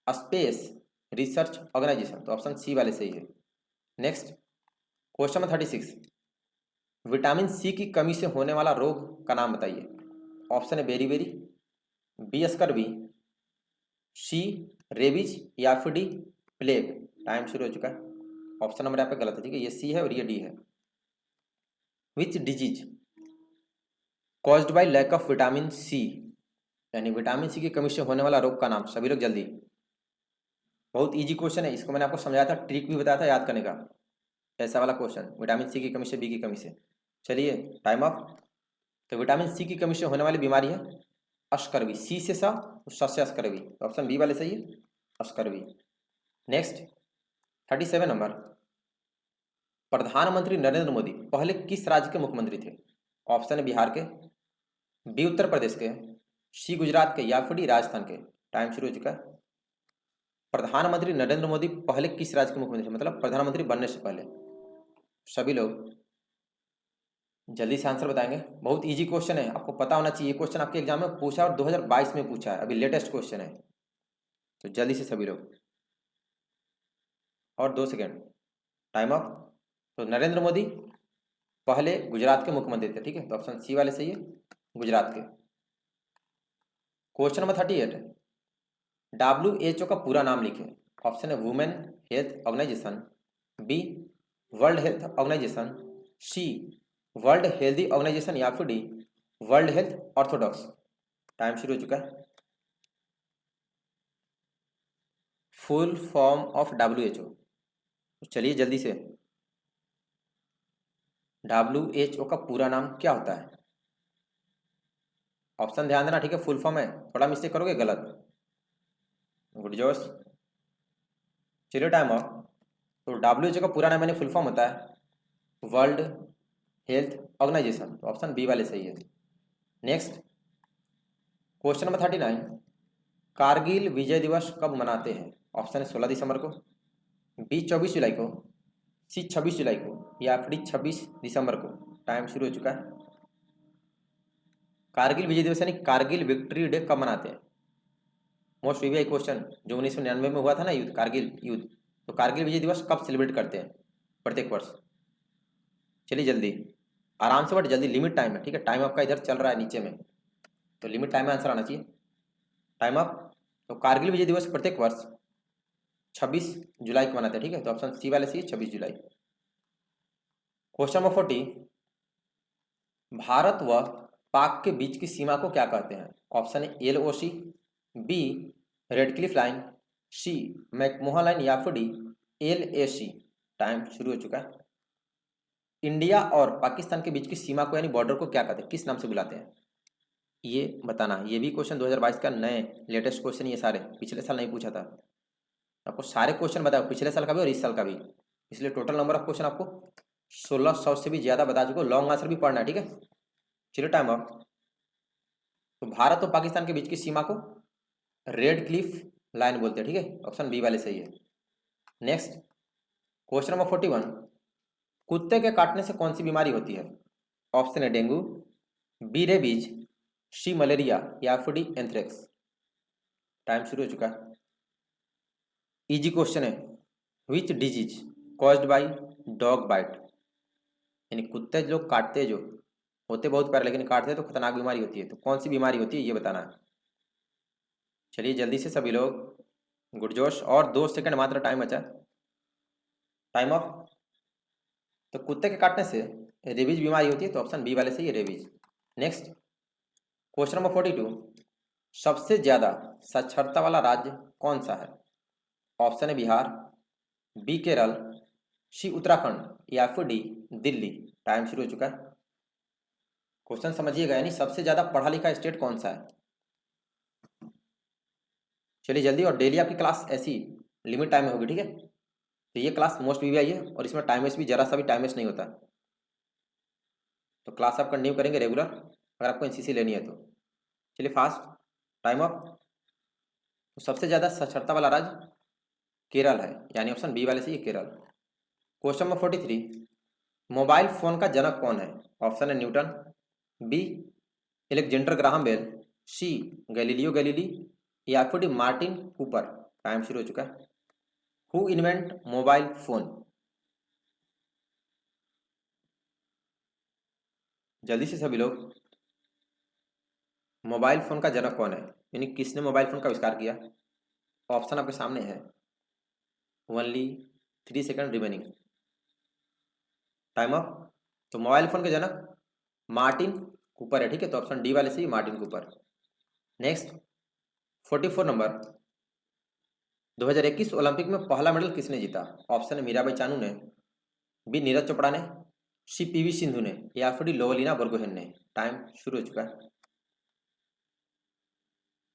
स्पेस रिसर्च ऑर्गेनाइजेशन, तो ऑप्शन सी वाले सही है। Next question number 36, vitamin C की कमी से होने वाला रोग का नाम बताइए। ऑप्शन है बेरी, बी स्कर्वी, सी रेबीज या फिर डी प्लेग। टाइम शुरू हो चुका है, ऑप्शन नंबर यहाँ पे गलत है, ठीक है, ये सी है और ये डी है। Which disease caused by lack of vitamin C, यानी विटामिन सी की कमी से होने वाला रोग का नाम, सभी लोग जल्दी। बहुत इजी क्वेश्चन है, इसको मैंने आपको समझाया था, ट्रिक भी बताया था याद करने का, ऐसा वाला क्वेश्चन, विटामिन सी की कमी से, बी की कमी से। चलिए टाइम अप। तो विटामिन सी की कमी से होने वाली बीमारी है अस्कर्वी, सी से सा, से अस्कर्वी, तो ऑप्शन बी वाले सही है, अस्कर्वी। नेक्स्ट 37 नंबर, प्रधानमंत्री नरेंद्र मोदी पहले किस राज्य के मुख्यमंत्री थे? ऑप्शन है बिहार के, बी उत्तर प्रदेश के, सी गुजरात के या फिर डी राजस्थान के। टाइम शुरू हो चुका है। प्रधानमंत्री नरेंद्र मोदी पहले किस राज्य के मुख्यमंत्री, मतलब प्रधानमंत्री बनने से पहले। सभी लोग जल्दी से आंसर बताएंगे, बहुत इजी क्वेश्चन है, आपको पता होना चाहिए। ये क्वेश्चन आपके एग्जाम में पूछा और 2022 में पूछा है, अभी लेटेस्ट क्वेश्चन है, तो जल्दी से सभी लोग। और 2 सेकेंड, टाइम अप। तो नरेंद्र मोदी पहले गुजरात के मुख्यमंत्री थे, ठीक है, तो ऑप्शन सी वाले सही है, गुजरात के। क्वेश्चन नंबर 38, WHO का पूरा नाम लिखें। ऑप्शन है women health organisation, B world health organisation, C world healthy organisation या फिर D world health orthodox. Time शुरू हो चुका है। फुल फॉर्म ऑफ WHO, चलिए जल्दी से, WHO का पूरा नाम क्या होता है? ऑप्शन ध्यान देना, ठीक है, फुल फॉर्म है, थोड़ा मिस्टेक करोगे गलत। गुड जोश, चलिए टाइम ऑफ। तो WHO का पूरा नाम यानी फुल फॉर्म होता है वर्ल्ड हेल्थ ऑर्गेनाइजेशन, तो ऑप्शन बी वाले सही है। नेक्स्ट क्वेश्चन नंबर 39, कारगिल विजय दिवस कब मनाते हैं? ऑप्शन है 16 दिसंबर को, बी 24 जुलाई को, सी 26 जुलाई को या फिर 26 दिसंबर को। टाइम शुरू हो चुका है। कारगिल विजय दिवस यानी कारगिल विक्ट्री डे कब मनाते हैं? मोस्ट वीवीआई क्वेश्चन, जो 1999 में हुआ था ना युद्ध, कारगिल युद्ध, तो कारगिल विजय दिवस कब सेलिब्रेट करते हैं प्रत्येक वर्ष? चलिए जल्दी, आराम से, बट जल्दी, लिमिट टाइम है, ठीक है, टाइम आपका इधर चल रहा है नीचे में, तो लिमिट टाइम में आंसर आना चाहिए। Time up. तो कारगिल विजय दिवस प्रत्येक वर्ष 26 जुलाई को मनाते हैं, ठीक है, तो ऑप्शन सी वाले सी 26 जुलाई। क्वेश्चन नंबर 40, भारत व पाक के बीच की सीमा को क्या कहते हैं? ऑप्शन है LOC, B red cliff line, C McMahon line या फिर डी LAC। टाइम शुरू हो चुका है। इंडिया और पाकिस्तान के बीच की सीमा को यानी बॉर्डर को क्या कहते हैं, किस नाम से बुलाते हैं? ये बताना। ये भी क्वेश्चन 2022 का नए लेटेस्ट क्वेश्चन, ये सारे पिछले साल नहीं पूछा था। आपको सारे क्वेश्चन बताओ, पिछले साल का भी और इस साल का भी, इसलिए टोटल नंबर ऑफ क्वेश्चन आपको 1600 से भी ज्यादा बता चुके हो। लॉन्ग आंसर भी पढ़ना है, ठीक है। चलिए टाइम अप। तो भारत और पाकिस्तान के बीच की सीमा को रेड क्लिफ लाइन बोलते हैं, ठीक है। ऑप्शन बी वाले सही है। नेक्स्ट क्वेश्चन नंबर 41, कुत्ते के काटने से कौन सी बीमारी होती है? ऑप्शन है डेंगू, बी रेबीज, सी मलेरिया या फिर डी एंथ्रेक्स। टाइम शुरू हो चुका है। इजी क्वेश्चन है। Which disease caused by dog bite, यानी कुत्ते लोग काटते जो होते बहुत प्यारे, लेकिन काटते तो खतरनाक बीमारी होती है। तो कौन सी बीमारी होती है ये बताना है। चलिए जल्दी से सभी लोग, गुडजोश, और 2 सेकंड मात्र टाइम बचा। Time up. तो कुत्ते के काटने से रेबीज बीमारी होती है, तो ऑप्शन बी वाले से ये रेबीज। नेक्स्ट क्वेश्चन नंबर 42, सबसे ज्यादा साक्षरता वाला राज्य कौन सा है? ऑप्शन है बिहार, बी केरल, सी उत्तराखंड या फिर डी दिल्ली। टाइम शुरू हो चुका है। क्वेश्चन समझिएगा, यानी सबसे ज्यादा पढ़ा लिखा स्टेट कौन सा है। चलिए जल्दी, और डेली आपकी क्लास ऐसी लिमिट टाइम में होगी, ठीक है। तो ये क्लास मोस्ट वीवीआई है और इसमें टाइम वेस्ट भी, जरा सा भी टाइम वेस्ट नहीं होता। तो क्लास आप कंटिन्यू करेंगे रेगुलर, अगर आपको एनसीसी लेनी है तो। चलिए फास्ट, टाइम अप। तो सबसे ज़्यादा साक्षरता वाला राज्य केरल है, यानी ऑप्शन बी वाले से ये Kerala. Question number 43, mobile phone का जनक कौन है? ऑप्शन है Newton, B Alexander Graham Bell, C Galileo Galilei या फिर डी मार्टिन कूपर। टाइम शुरू हो चुका है। Who invent mobile phone? जल्दी से सभी लोग, मोबाइल फोन का जनक कौन है, यानी किसने मोबाइल फोन का आविष्कार किया? ऑप्शन आपके सामने है। Only 3 second remaining. Time up. तो मोबाइल फोन के जनक मार्टिन कूपर है, ठीक है। तो ऑप्शन डी वाले से ही Martin Cooper. Next 44 number, 2021 Olympic में पहला मेडल किसने जीता? ऑप्शन है मीराबाई चानू ने, बी नीरज चोपड़ा ने, सी पीवी सिंधु ने या फिर डी लोवलीना बोरगोहेन ने। टाइम शुरू हो चुका है।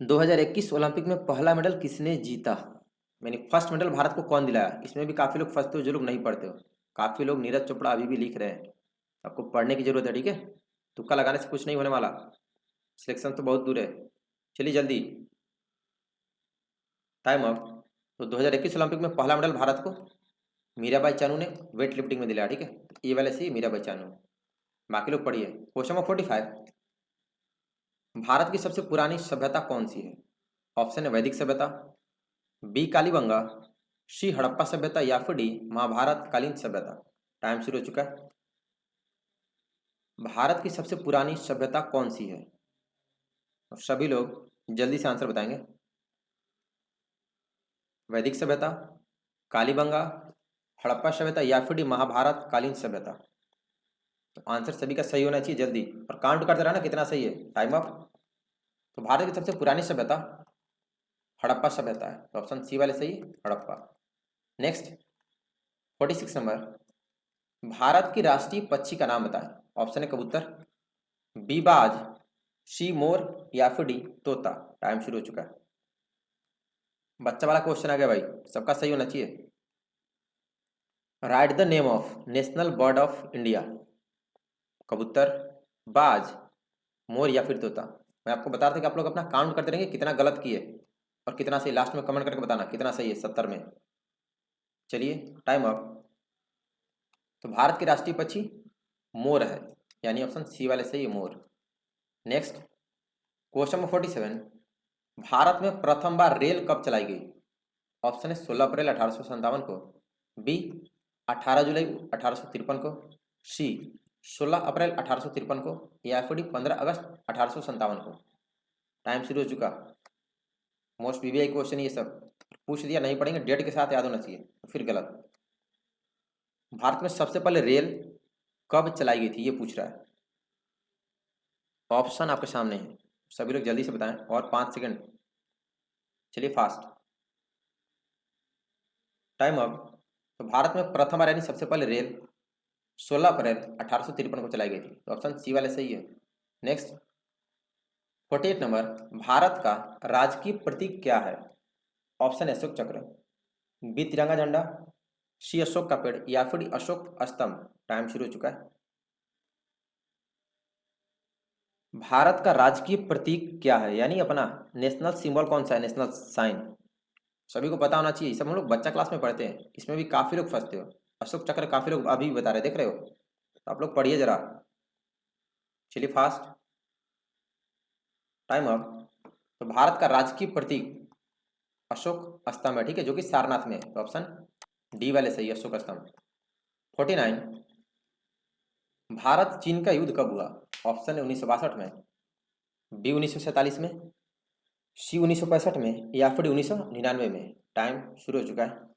2021 ओलंपिक में पहला मेडल किसने जीता, मैंने फर्स्ट मेडल भारत को कौन दिलाया? इसमें भी काफी लोग फंसते हो, जो लोग नहीं पढ़ते हो। काफी लोग नीरज चोपड़ा अभी भी लिख रहे हैं, आपको पढ़ने की जरूरत है, ठीक है। तुक्का लगाने से कुछ नहीं होने वाला, सिलेक्शन तो बहुत दूर है। चलिए जल्दी, टाइम अप। तो 2021 ओलंपिक में पहला मेडल भारत को मीराबाई चानू ने वेट लिफ्टिंग में दिलाया, ठीक है। ये वाले से मीराबाई चानू। बाकी लोग पढ़िए। क्वेश्चन नंबर 45, भारत की सबसे पुरानी सभ्यता कौन सी है? ऑप्शन है वैदिक सभ्यता, बी कालीबंगा, सी हड़प्पा सभ्यता या फिर डी महाभारत कालीन सभ्यता। टाइम शुरू हो चुका है। भारत की सबसे पुरानी सभ्यता कौन सी है? और सभी लोग जल्दी से आंसर बताएंगे। वैदिक सभ्यता, कालीबंगा, हड़प्पा सभ्यता या फिर डी महाभारत कालीन सभ्यता। तो आंसर सभी का सही होना चाहिए जल्दी, और काउंट करते रहना कितना सही है। Time up. तो भारत की सबसे पुरानी सभ्यता हड़प्पा सभ्यता है, तो ऑप्शन सी वाले सही, हड़प्पा। नेक्स्ट 46 नंबर, भारत की राष्ट्रीय पक्षी का नाम बताएं। ऑप्शन है कबूतर, बी बाज, सी मोर या फिर डी तोता। टाइम शुरू हो चुका है। बच्चा वाला क्वेश्चन आ गया भाई, सबका सही होना चाहिए। Right the name of national bird of India. कबूतर, बाज, मोर या फिर तोता। मैं आपको बता रहा था कि आप लोग अपना काउंट करते रहेंगे कितना गलत किए और कितना सही, लास्ट में कमेंट करके बताना कितना सही है 70 में। चलिए टाइम अप। तो भारत के राष्ट्रीय पक्षी मोर है, यानी ऑप्शन सी वाले सही है, मोर। नेक्स्ट क्वेश्चन नंबर 47, भारत में प्रथम बार रेल कब चलाई गई? ऑप्शन है 16 अप्रैल 1857 को, बी 18 जुलाई 1853 को, सी 16 अप्रैल 1853 को या फिर डी 15 अगस्त 1857 को। टाइम शुरू हो चुका। मोस्ट वीवीआई क्वेश्चन ये सब पूछ दिया, नहीं पढ़ेंगे, डेट के साथ याद होना चाहिए, तो फिर गलत। भारत में सबसे पहले रेल कब चलाई गई थी ये पूछ रहा है। ऑप्शन आपके सामने है, सभी लोग जल्दी से बताएं, और 5 सेकंड। चलिए फास्ट, टाइम अब। तो भारत में प्रथम बार यानी सबसे पहले रेल 16 अप्रैल 1853 को चलाई गई थी, तो ऑप्शन सी वाले सही है। नेक्स्ट 48 नंबर, भारत का राजकीय प्रतीक क्या है? ऑप्शन है अशोक चक्र, बी तिरंगा झंडा, सी अशोक का पेड़ या फिर अशोक स्तंभ। टाइम शुरू हो चुका है। भारत का राजकीय प्रतीक क्या है, यानी अपना नेशनल सिंबल कौन सा है, नेशनल साइन। सभी को पता होना चाहिए, सब हम लोग बच्चा क्लास में पढ़ते हैं, इसमें भी काफी लोग फंसते हो। अशोक चक्र काफी लोग अभी भी बता रहे, देख रहे हो, तो आप लोग पढ़िए जरा। चलिए फास्ट, टाइम अप। तो भारत का राजकीय प्रतीक अशोक स्तंभ है, ठीक है, जो कि सारनाथ में है, तो ऑप्शन डी वाले सही है, अशोक स्तंभ। 49, भारत चीन का युद्ध कब हुआ? ऑप्शन है 1962 में, बी 1947 में, सी 1965 में या फिर 1999 में। टाइम शुरू हो चुका है।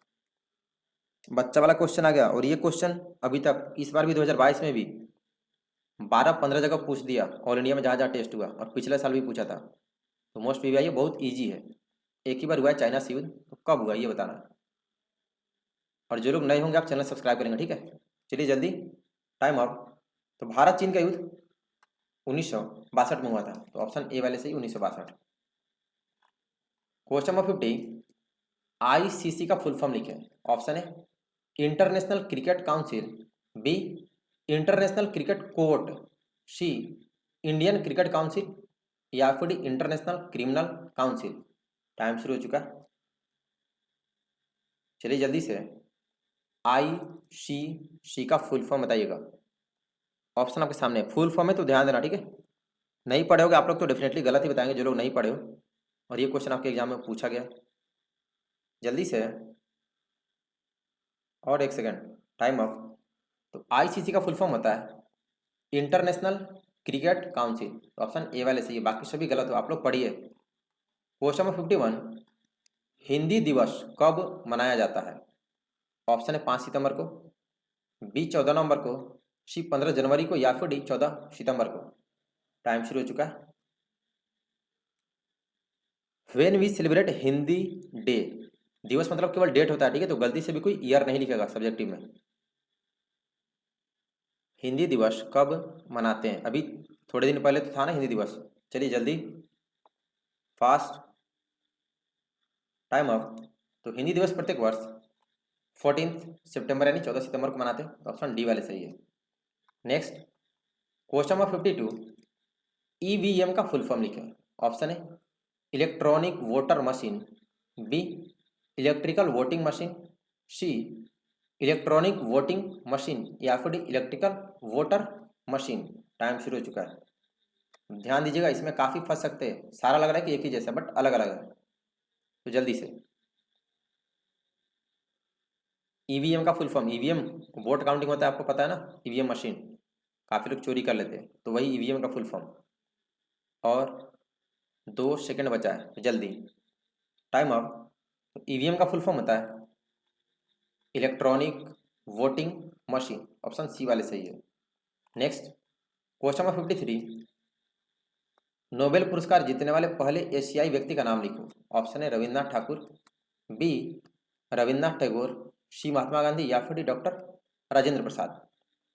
बच्चा वाला क्वेश्चन आ गया, और ये क्वेश्चन अभी तक इस बार भी 2022 में भी 12-15 जगह पूछ दिया, ऑल इंडिया में जहाँ जहाँ टेस्ट हुआ, और पिछले साल भी पूछा था। तो मोस्ट पीवीआई ये बहुत इजी है। एक ही बार हुआ है चाइना से युद्ध, तो कब हुआ ये बताना। और जो लोग नए होंगे आप चैनल सब्सक्राइब करेंगे, ठीक है। चलिए जल्दी, टाइम अप। तो भारत चीन का युद्ध 1962 में हुआ था, तो ऑप्शन ए वाले से ही 1962। क्वेश्चन नंबर 50, आईसीसी का फुल फॉर्म लिखें। ऑप्शन है international cricket council, B international cricket court, C Indian cricket council या फिर इंटरनेशनल क्रिमिनल काउंसिल। टाइम शुरू हो चुका है। चलिए जल्दी से, आईसीसी का फुल फॉर्म बताइएगा। ऑप्शन आपके सामने है, फुल फॉर्म है तो ध्यान देना, ठीक है। नहीं पढ़े होगे आप लोग तो डेफिनेटली गलत ही बताएंगे, जो लोग नहीं पढ़े हो, और ये क्वेश्चन आपके एग्जाम में पूछा गया। जल्दी से, और एक सेकेंड, टाइम अप। तो आईसीसी का फुल फॉर्म होता है international cricket council, option A वाले सही है, बाकी सभी गलत हो, आप लोग पढ़िए। क्वेश्चन नंबर 51, हिंदी दिवस कब मनाया जाता है? ऑप्शन है 5 सितंबर को, बी 14 नवंबर को, सी 15 जनवरी को या फिर डी 14 सितंबर को। टाइम शुरू हो चुका है। When we celebrate Hindi day, दिवस मतलब केवल डेट होता है, ठीक है, तो गलती से भी कोई ईयर नहीं लिखेगा सब्जेक्टिव में। हिंदी दिवस कब मनाते हैं? अभी थोड़े दिन पहले तो था ना हिंदी दिवस। चलिए जल्दी, फास्ट, टाइम अप। तो हिंदी दिवस प्रत्येक वर्ष 14 सितंबर यानी 14 सितंबर को मनाते हैं, तो ऑप्शन डी वाले सही है। नेक्स्ट, क्वेश्चन नंबर 52, ईवीएम का फुल फॉर्म लिखें। ऑप्शन है electronic voter machine, B electrical voting machine, C electronic voting machine या फिर इलेक्ट्रिकल वोटर मशीन। टाइम शुरू हो चुका है। ध्यान दीजिएगा, इसमें काफी फंस सकते हैं, सारा लग रहा है कि एक ही जैसा बट अलग अलग है, तो जल्दी से। ईवीएम का full form, EVM vote counting होता है, आपको पता है ना, ईवीएम मशीन काफी लोग चोरी कर लेते हैं, तो वही ईवीएम का फुल फॉर्म। और 2 सेकंड बचा है, तो जल्दी, टाइम अप। तो ईवीएम का फुल फॉर्म होता है electronic voting machine, option C वाले सही है। नेक्स्ट, क्वेश्चन नंबर 53, नोबेल पुरस्कार जीतने वाले पहले एशियाई व्यक्ति का नाम लिखो। ऑप्शन है रविन्द्रनाथ ठाकुर, बी रविन्द्रनाथ टैगोर, सी महात्मा गांधी या फिर डॉक्टर राजेंद्र प्रसाद।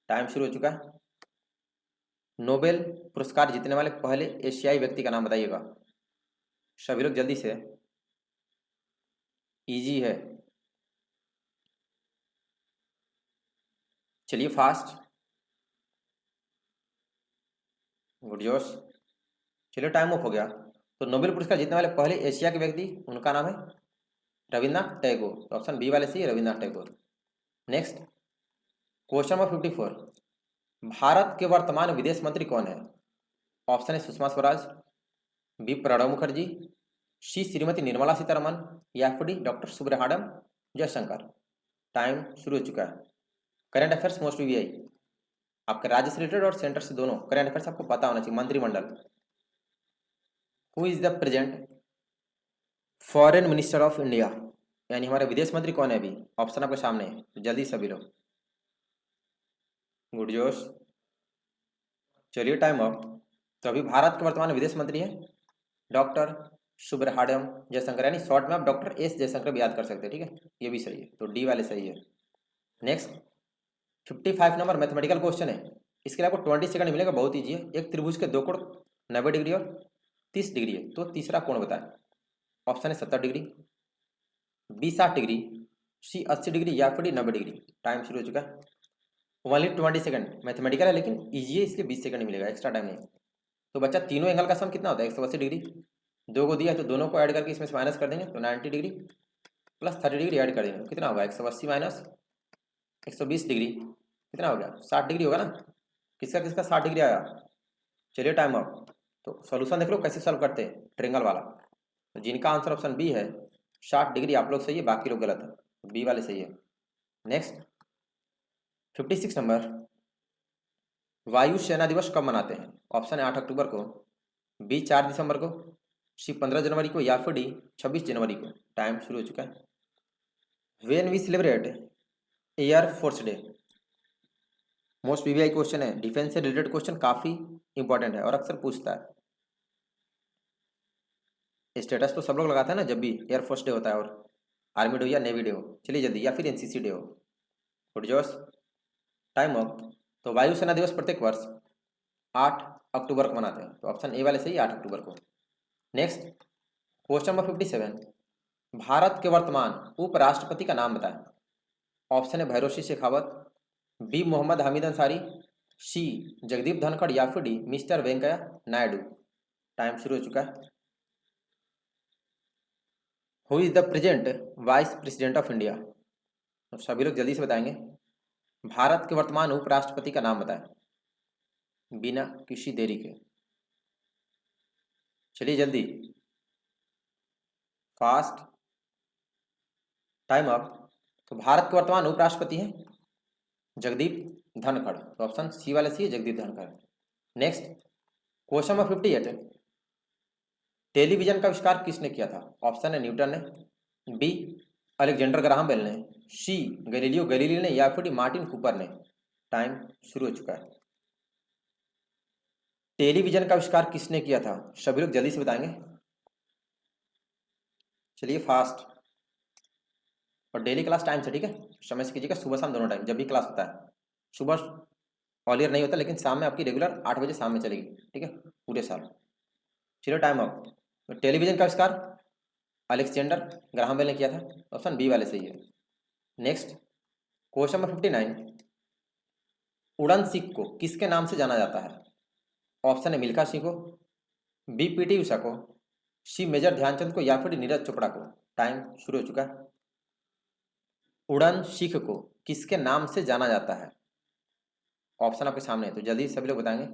टाइम शुरू हो चुका है। नोबेल पुरस्कार जीतने वाले पहले एशियाई व्यक्ति का नाम बताइएगा सभी लोग, जल्दी से, इजी है। चलिए फास्ट, गुड जोश। चलिए टाइम ऑफ हो गया। तो नोबेल पुरस्कार जीतने वाले पहले एशिया के व्यक्ति, उनका नाम है रविन्द्रनाथ टैगोर, तो ऑप्शन बी वाले से Rabindranath Tagore. Next, question number 54, Bharat के वर्तमान विदेश मंत्री कौन है? ऑप्शन है सुषमा स्वराज, बी प्रणब मुखर्जी, सी श्रीमती निर्मला सीतारमन या फिर डॉक्टर सुब्रहाडम जयशंकर। टाइम शुरू हो चुका है। करंट अफेयर्स मोस्ट वीवीआई, आपके राज्य से रिलेटेड और सेंटर से दोनों करंट अफेयर्स आपको पता होना चाहिए। मंत्रिमंडल, who is the present foreign minister of India, यानी हमारे विदेश मंत्री कौन है अभी? ऑप्शन आपके सामने है, तो जल्दी सभी लोग, गुड जोश। चलिए टाइम अप। तो अभी भारत के वर्तमान विदेश मंत्री है डॉक्टर सुब्रहाड्यम जयशंकर, यानी शॉर्ट में आप डॉक्टर एस जयशंकर भी याद कर सकते हैं, ठीक है, ये भी सही है, तो डी वाले सही है। नेक्स्ट, 55 नंबर मैथमेटिकल क्वेश्चन है, इसके लिए आपको 20 सेकंड मिलेगा, बहुत ईजी है। एक त्रिभुज के 2 कोण 90 डिग्री और 30 डिग्री है तो तीसरा कोण बताएं। ऑप्शन है 70 डिग्री, बी 60 डिग्री, सी 80 डिग्री या फिर डी 90 डिग्री। टाइम शुरू हो चुका है। Only 20 second. मैथमेटिकल है लेकिन ईजी है, इसलिए 20 सेकंड मिलेगा, एक्स्ट्रा टाइम नहीं। तो बच्चा तीनों एंगल का सम कितना होता है 180 डिग्री। दो को दिया है तो दोनों को ऐड करके इसमें से माइनस कर देंगे तो 90 डिग्री प्लस 30 डिग्री ऐड कर देंगे, कितना होगा 180 माइनस 120 डिग्री, कितना हो गया 60 डिग्री होगा ना। किसका किसका 60 डिग्री आया। चलिए टाइम अप। तो सॉल्यूशन देख लो कैसे सॉल्व करते हैं ट्रेंगल वाला। तो जिनका आंसर ऑप्शन बी है 60 डिग्री, आप लोग सही है, बाकी लोग गलत है, बी वाले सही है। नेक्स्ट 56 नंबर, वायु सेना दिवस कब मनाते हैं। ऑप्शन है 8 अक्टूबर को, बी 4 दिसंबर को, सी 15 जनवरी को या फिर डी 26 जनवरी को। टाइम शुरू हो चुका है। When we celebrate air force day. Most VVI question है, डिफेंस से रिलेटेड क्वेश्चन काफी इंपॉर्टेंट है और अक्सर पूछता है। स्टेटस तो सब लोग लगाते हैं ना जब भी एयरफोर्स डे होता है, और आर्मी डे हो या नेवी डे हो। चलिए जल्दी, या फिर एनसीसी डे हो। गुड जोश, टाइम अप। तो वायुसेना दिवस प्रत्येक वर्ष 8 अक्टूबर को मनाते हैं, तो ऑप्शन ए वाले सही 8 अक्टूबर को। नेक्स्ट क्वेश्चन नंबर 57, भारत के वर्तमान उपराष्ट्रपति का नाम बताएं। ऑप्शन है भैरों सिंह शेखावत, बी मोहम्मद हामिद अंसारी, सी जगदीप धनखड़ या फिर D mister Venkaiah Naidu. Time शुरू हो चुका है। Who is the present vice president of India. तो सभी लोग जल्दी से बताएंगे। भारत के वर्तमान उपराष्ट्रपति का नाम बताएं बिना किसी देरी के। चलिए जल्दी, फास्ट, टाइम अप। तो भारत के वर्तमान उपराष्ट्रपति हैं जगदीप धनखड़, तो ऑप्शन सी वाले सी है Jagdeep Dhankhar. Next question number 58, television का आविष्कार किसने किया था। ऑप्शन है न्यूटन ने, बी अलेक्जेंडर ग्राहम बेल ने, सी गैलीलियो गैलीली ने या फिर डी मार्टिन कूपर ने। टाइम शुरू हो चुका है। टेलीविजन का आविष्कार किसने किया था, सभी लोग जल्दी से बताएंगे। चलिए फास्ट, और डेली क्लास टाइम से, ठीक है, समय से कीजिएगा, सुबह शाम दोनों टाइम जब भी क्लास होता है। सुबह ऑल ईयर नहीं होता, लेकिन शाम में आपकी रेगुलर 8 बजे शाम में चलेगी, ठीक है, पूरे साल। चलिए टाइम अप। तो टेलीविजन का आविष्कार अलेक्जेंडर ग्राहम बेल ने किया था, ऑप्शन बी वाले सही है। नेक्स्ट क्वेश्चन नंबर 59, उड़न सिख को किसके नाम से जाना जाता है। ऑप्शन है मिल्खा सिंह को, बी पीटी उषा को, सी मेजर ध्यानचंद को या फिर नीरज चोपड़ा को। टाइम शुरू हो चुका है। उड़न सिख को किसके नाम से जाना जाता है। ऑप्शन आपके सामने है, तो जल्दी सभी लोग बताएंगे।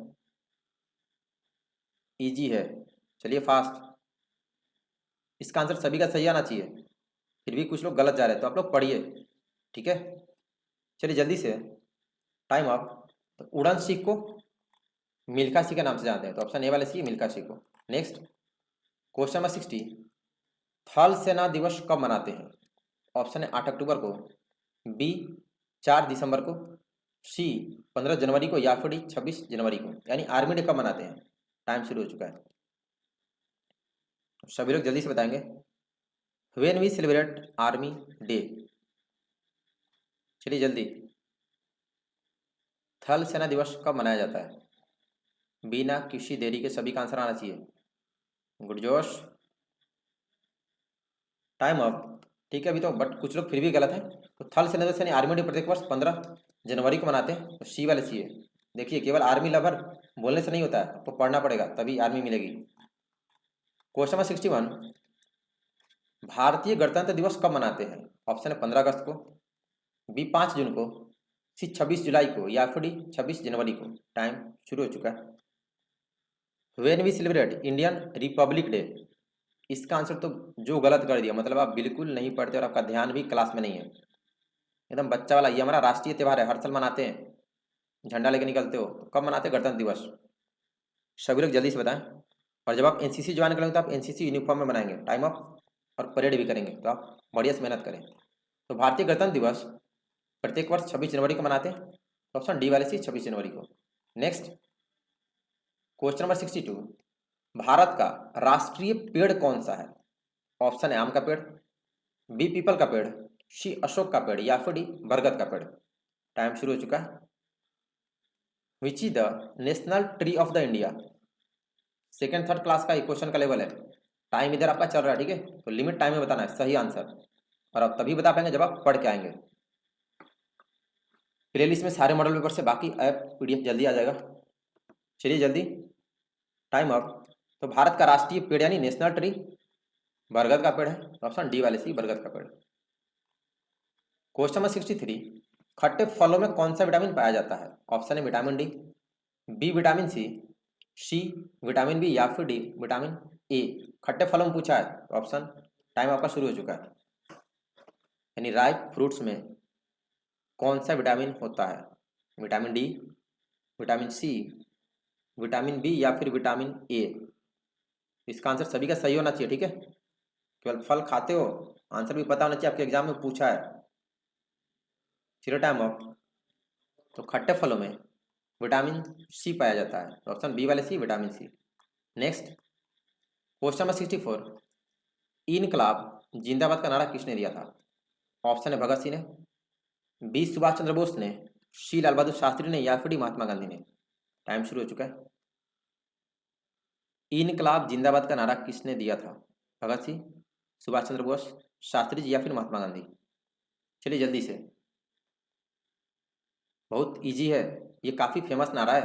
इजी है, चलिए फास्ट। इसका आंसर सभी का सही आना चाहिए, फिर भी कुछ लोग गलत जा रहे हैं, तो आप लोग पढ़िए, ठीक है। चलिए जल्दी से, टाइम अप। तो उड़न सिख को मिल्खा सिंह के नाम से जानते हैं, तो ऑप्शन ए वाले सी मिल्खा सिंह को। नेक्स्ट क्वेश्चन नंबर 60, थल सेना दिवस कब मनाते हैं। ऑप्शन है 8 अक्टूबर को, बी 4 दिसंबर को, सी 15 जनवरी को या फिर डी 26 जनवरी को। यानी आर्मी डे कब मनाते हैं। टाइम शुरू हो चुका है, सभी लोग जल्दी से बताएंगे। When we celebrate army day. चलिए जल्दी, थल सेना दिवस कब मनाया जाता है, बिना किसी देरी के सभी का आंसर आना चाहिए। गुड जोश, टाइम अप। ठीक है, अभी तो बट कुछ लोग फिर भी गलत है। तो थल सेना दिवस यानी आर्मी डे प्रत्येक वर्ष 15 जनवरी को मनाते हैं, तो सी वाले सी है। देखिए केवल आर्मी लवर बोलने से नहीं होता है, तो पढ़ना पड़ेगा तभी आर्मी मिलेगी। क्वेश्चन नंबर 61, भारतीय गणतंत्र दिवस कब मनाते हैं। ऑप्शन है 15 अगस्त को, बी 5 जून को, सी 26 जुलाई को या फिर डी 26 जनवरी को। टाइम शुरू हो चुका है। When we celebrate Indian republic day. इसका आंसर तो जो गलत कर दिया, मतलब आप बिल्कुल नहीं पढ़ते और आपका ध्यान भी क्लास में नहीं है, एकदम बच्चा वाला। ये हमारा राष्ट्रीय त्यौहार है, हर साल मनाते हैं, झंडा लेके निकलते हो। तो कब मनाते हैं गणतंत्र दिवस, सभी लोग जल्दी से बताएं। और जब आप एनसीसी ज्वाइन करेंगे तो आप एनसीसी यूनिफॉर्म में बनाएंगे, टाइम अप, और परेड भी करेंगे, तो आप बढ़िया से मेहनत करें। तो भारतीय गणतंत्र दिवस प्रत्येक वर्ष 26 जनवरी को मनाते हैं, तो ऑप्शन डी वाले सी 26 जनवरी को। नेक्स्ट क्वेश्चन नंबर 62, भारत का राष्ट्रीय पेड़ कौन सा है। ऑप्शन है आम का पेड़, बी पीपल का पेड़, सी अशोक का पेड़ या फिर डी बरगद का पेड़। टाइम शुरू हो चुका है। Which is the national tree of the India. Second third class का इक्वेशन का लेवल है। टाइम इधर आपका चल रहा है, ठीक है, तो लिमिट टाइम में बताना है सही आंसर, और आप तभी बता पाएंगे जब आप पढ़ के आएंगे। प्लेलिस्ट में सारे मॉडल पेपर से बाकी ऐप पीडीएफ जल्दी आ जाएगा। चलिए जल्दी, टाइम अप। तो भारत का राष्ट्रीय पेड़ यानी नेशनल ट्री बरगद का पेड़ है, तो ऑप्शन डी वाले सी बरगद का पेड़। क्वेश्चन नंबर 63, खट्टे फलों में कौन सा विटामिन पाया जाता है? ऑप्शन है vitamin D, B vitamin C vitamin B, या फिर डी विटामिन ए। खट्टे फलों में पूछा है, तो ऑप्शन, टाइम आपका शुरू हो चुका है। यानी राइप फ्रूट्स में कौन सा विटामिन होता है? Vitamin D, vitamin C, vitamin B, या फिर विटामिन ए। इसका आंसर सभी का सही होना चाहिए, ठीक है, केवल फल खाते हो, आंसर भी पता होना चाहिए, आपके एग्जाम में पूछा है। चलिए टाइम अप। तो खट्टे फलों में विटामिन सी पाया जाता है, तो ऑप्शन बी वाले C vitamin C. Next question number 64, इनकलाब जिंदाबाद का नारा किसने दिया था? ऑप्शन है भगत सिंह ने, बी सुभाष चंद्र बोस ने, सी लाल बहादुर शास्त्री ने, या फिर डी महात्मा गांधी ने। टाइम शुरू हो चुका है। इनकलाब जिंदाबाद का नारा किसने दिया था? भगत सिंह, सुभाष चंद्र बोस, शास्त्री जी, या फिर महात्मा गांधी। चलिए जल्दी से, बहुत इजी है, ये काफी फेमस नारा है।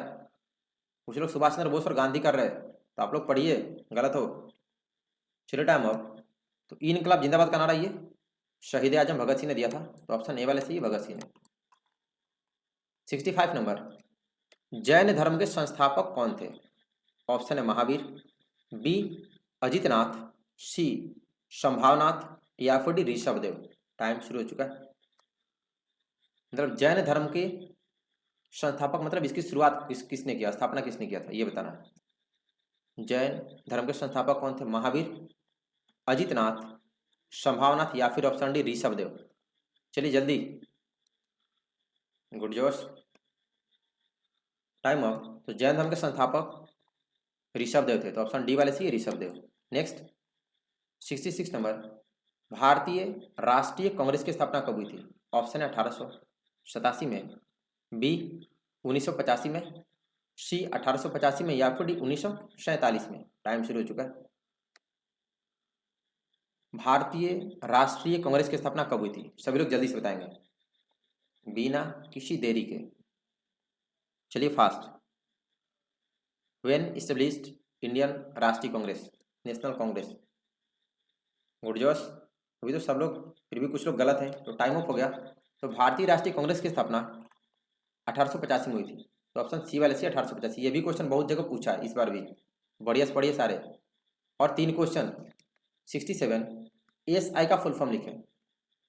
कुछ लोग सुभाष चंद्र बोस और गांधी कर रहे हैं, तो आप लोग पढ़िए, गलत हो। चलिए टाइम अप। तो इनकलाब जिंदाबाद का नारा ये शहीद आजम भगत सिंह ने दिया था, तो ऑप्शन ए वाले से ही भगत सिंह ने। 65 नंबर, जैन धर्म के संस्थापक कौन थे? ऑप्शन है महावीर, बी अजितनाथ, सी संभावनाथ, या फिर डी ऋषभदेव। टाइम शुरू हो चुका है। मतलब जैन धर्म के संस्थापक मतलब इसकी शुरुआत किसने किया, स्थापना किसने किया था, ये बताना है। जैन धर्म के संस्थापक कौन थे? महावीर, अजितनाथ, संभावनाथ, या फिर ऑप्शन डी ऋषभदेव। चलिए जल्दी, गुड जोश, टाइम अप। तो जैन धर्म के संस्थापक ऋषभदेव थे, तो ऑप्शन डी वाले सी ऋषभदेव। नेक्स्ट 66 नंबर, भारतीय राष्ट्रीय कांग्रेस की स्थापना कब हुई थी? ऑप्शन है 1887 में, बी 1985 में, सी 1885 में, या फिर डी 1947 में। टाइम शुरू हो चुका है। भारतीय राष्ट्रीय कांग्रेस की स्थापना कब हुई थी? सभी लोग जल्दी से बताएंगे, बिना किसी देरी के। चलिए फास्ट। व्हेन इस्टेब्लिश्ड इंडियन राष्ट्रीय कांग्रेस, नेशनल कांग्रेस। गुड जोश, अभी तो सब लोग, फिर भी कुछ लोग गलत हैं, तो टाइम अप हो गया। तो भारतीय राष्ट्रीय कांग्रेस की स्थापना 1885 में हुई थी, तो ऑप्शन सी वाले सी 1885। ये भी क्वेश्चन बहुत जगह पूछा है, इस बार भी बढ़िया से पढ़िए सारे। और 3 क्वेश्चन 67, एएसआई का फुल फॉर्म लिखें।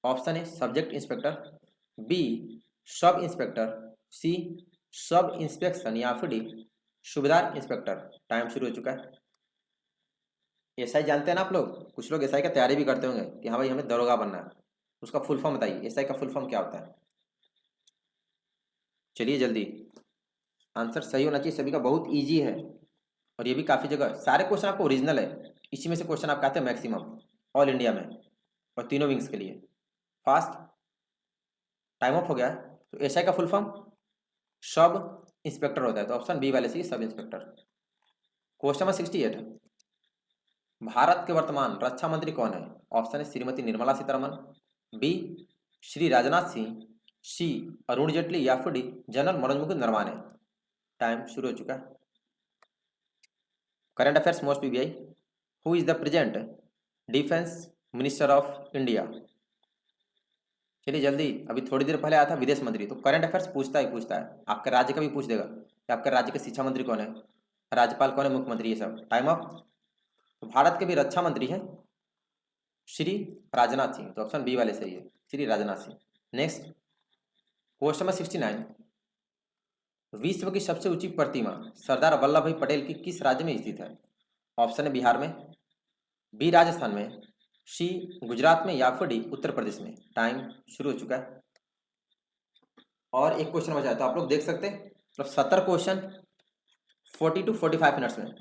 ऑप्शन है subject inspector, B sub inspector, C sub inspection, या फिर डी सूबेदार इंस्पेक्टर। टाइम शुरू हो चुका है। एसआई जानते हैं ना आप लोग, कुछ लोग एसआई का तैयारी भी करते होंगे कि हाँ भाई हमें दरोगा बनना है, उसका फुल फॉर्म बताइए, एसआई का फुल फॉर्म क्या होता है? चलिए जल्दी, आंसर सही होना चाहिए सभी का, बहुत इजी है, और ये भी काफ़ी जगह सारे क्वेश्चन आपको ओरिजिनल है, इसी में से क्वेश्चन आपके आते हैं मैक्सिमम ऑल इंडिया में, और तीनों विंग्स के लिए। फास्ट, टाइम ऑफ हो गया है। तो एसआई का फुल फॉर्म सब इंस्पेक्टर होता है, तो ऑप्शन बी वाले से sub inspector. Question number 68, Bharat के वर्तमान रक्षा मंत्री कौन है? ऑप्शन है श्रीमती निर्मला सीतारमन, बी श्री राजनाथ सिंह, सी अरुण जेटली, या फिर D general Manoj Mukund Naravane. Time शुरू हो चुका है। Current affairs most PBI, who is the present defence minister of India? चलिए जल्दी, अभी थोड़ी देर पहले आया था विदेश मंत्री, तो करंट अफेयर्स पूछता ही पूछता है, आपके राज्य का भी पूछ देगा कि आपके राज्य के शिक्षा मंत्री कौन है, राज्यपाल कौन है, मुख्यमंत्री, ये सब। Time up. तो भारत के भी रक्षा मंत्री हैं श्री राजनाथ सिंह, तो ऑप्शन बी वाले सही है, Shri Rajnath Singh. Next question number 69, विश्व की सबसे ऊंची प्रतिमा सरदार वल्लभ भाई पटेल की किस राज्य में स्थित है? ऑप्शन है बिहार में, बी राजस्थान में, सी गुजरात में, या फिर डी उत्तर प्रदेश में। टाइम शुरू हो चुका है। और एक क्वेश्चन बचा है, तो आप लोग देख सकते हैं, मतलब 70 क्वेश्चन 40 to 45 मिनट्स में,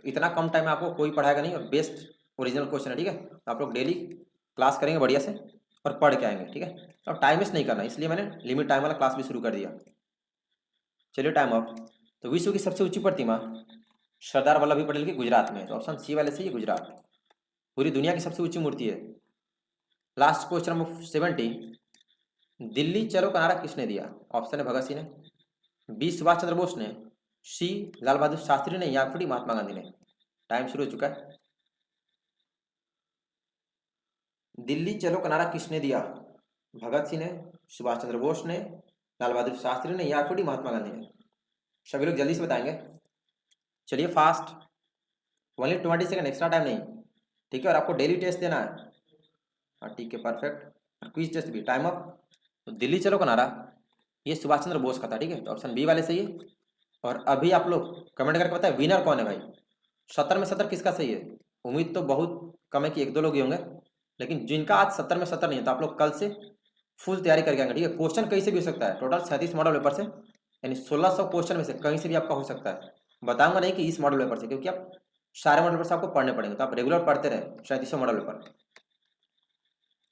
इतना कम टाइम में आपको कोई पढ़ाएगा नहीं, और बेस्ट ओरिजिनल क्वेश्चन है, ठीक है। तो आप लोग डेली क्लास करेंगे बढ़िया से और पढ़ के आएंगे, ठीक है। तो अब टाइम वेस्ट नहीं करना, इसलिए मैंने लिमिट टाइम वाला क्लास भी शुरू कर दिया। चलिए टाइम अप। तो विश्व की सबसे ऊंची प्रतिमा सरदार वल्लभ भाई पटेल की गुजरात में, तो ऑप्शन सी वाले से ये गुजरात पूरी दुनिया की सबसे ऊंची मूर्ति है। लास्ट क्वेश्चन नंबर 70, दिल्ली चलो का नारा किसने दिया? ऑप्शन है भगत सिंह ने, बी सुभाष चंद्र बोस ने, सी लाल बहादुर शास्त्री ने, या फिर महात्मा गांधी ने। टाइम शुरू हो चुका है। दिल्ली चलो का नारा किसने दिया? भगत सिंह ने, सुभाष चंद्र बोस ने, लाल बहादुर शास्त्री ने, या फिर महात्मा गांधी ने। सभी लोग जल्दी से बताएंगे। चलिए fast, only 20 second, extra time नहीं, ठीक है। और आपको डेली टेस्ट देना है। हाँ ठीक है, परफेक्ट। और क्विज टेस्ट भी। Time up. तो दिल्ली चलो का नारा ये सुभाष चंद्र बोस का था, ठीक है। तो ऑप्शन बी वाले सही है। और अभी आप लोग कमेंट करके बताएं विनर कौन है भाई। 70 में 70 किसका सही है? उम्मीद तो बहुत कम है कि एक दो लोग ही होंगे, लेकिन जिनका आज 70 में 70 नहीं है तो आप लोग कल से फुल तैयारी करके आएंगे, ठीक है। क्वेश्चन कहीं से भी हो सकता है, टोटल 37 मॉडल पेपर से, यानी 1600 क्वेश्चन में से कहीं से भी आपका हो सकता है। बताऊंगा नहीं कि इस मॉडल पेपर से, क्योंकि आप सारे मॉडल पेपर से आपको पढ़ने पड़ेंगे, तो आप रेगुलर पढ़ते रहे 3700 मॉडल पेपर।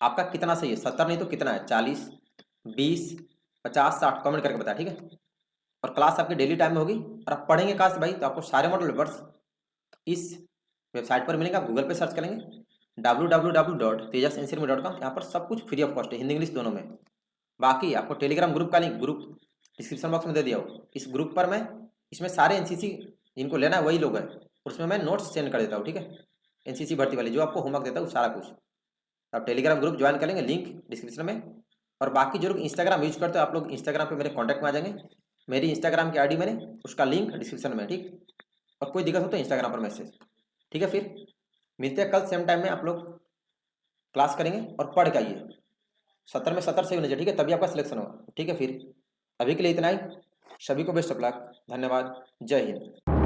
आपका कितना सही है? 70 नहीं तो कितना है? 40, 20, 50, 60 कमेंट करके बताया, ठीक है। और क्लास आपकी डेली टाइम में होगी। और आप पढ़ेंगे कहाँ से भाई? तो आपको सारे मॉडल पेपर्स इस वेबसाइट पर मिलेंगे। आप गूगल पे सर्च करेंगे www.tejasinsurme.com, यहाँ पर सब कुछ फ्री ऑफ कॉस्ट है, हिंदी इंग्लिश दोनों में। बाकी आपको टेलीग्राम ग्रुप का लिंक ग्रुप डिस्क्रिप्शन बॉक्स में दे दिया हो। इस ग्रुप पर मैं इसमें सारे एनसीसी जिनको लेना है वही लोग हैं, उसमें मैं नोट्स सेंड कर देता हूँ, ठीक है। एनसीसी भर्ती वाली जो आपको होमवर्क देता हूँ सारा कुछ। आप टेलीग्राम ग्रुप ज्वाइन कर लेंगे, लिंक डिस्क्रिप्शन में। और बाकी जो लोग इंस्टाग्राम यूज करते हो आप लोग इंस्टाग्राम पे मेरे कॉन्टैक्ट में आ जाएंगे। मेरी इंस्टाग्राम की आईडी मैंने उसका लिंक डिस्क्रिप्शन में, ठीक। और कोई दिक्कत हो तो इंस्टाग्राम पर मैसेज, ठीक है। फिर मिलते हैं कल सेम टाइम में। आप लोग क्लास करेंगे और पढ़ के आइए। 70 में 70 सही होना चाहिए, ठीक है, तभी आपका सिलेक्शन होगा, ठीक है। फिर अभी के लिए इतना ही। सभी को बेस्ट ऑफ लक। धन्यवाद। जय हिंद।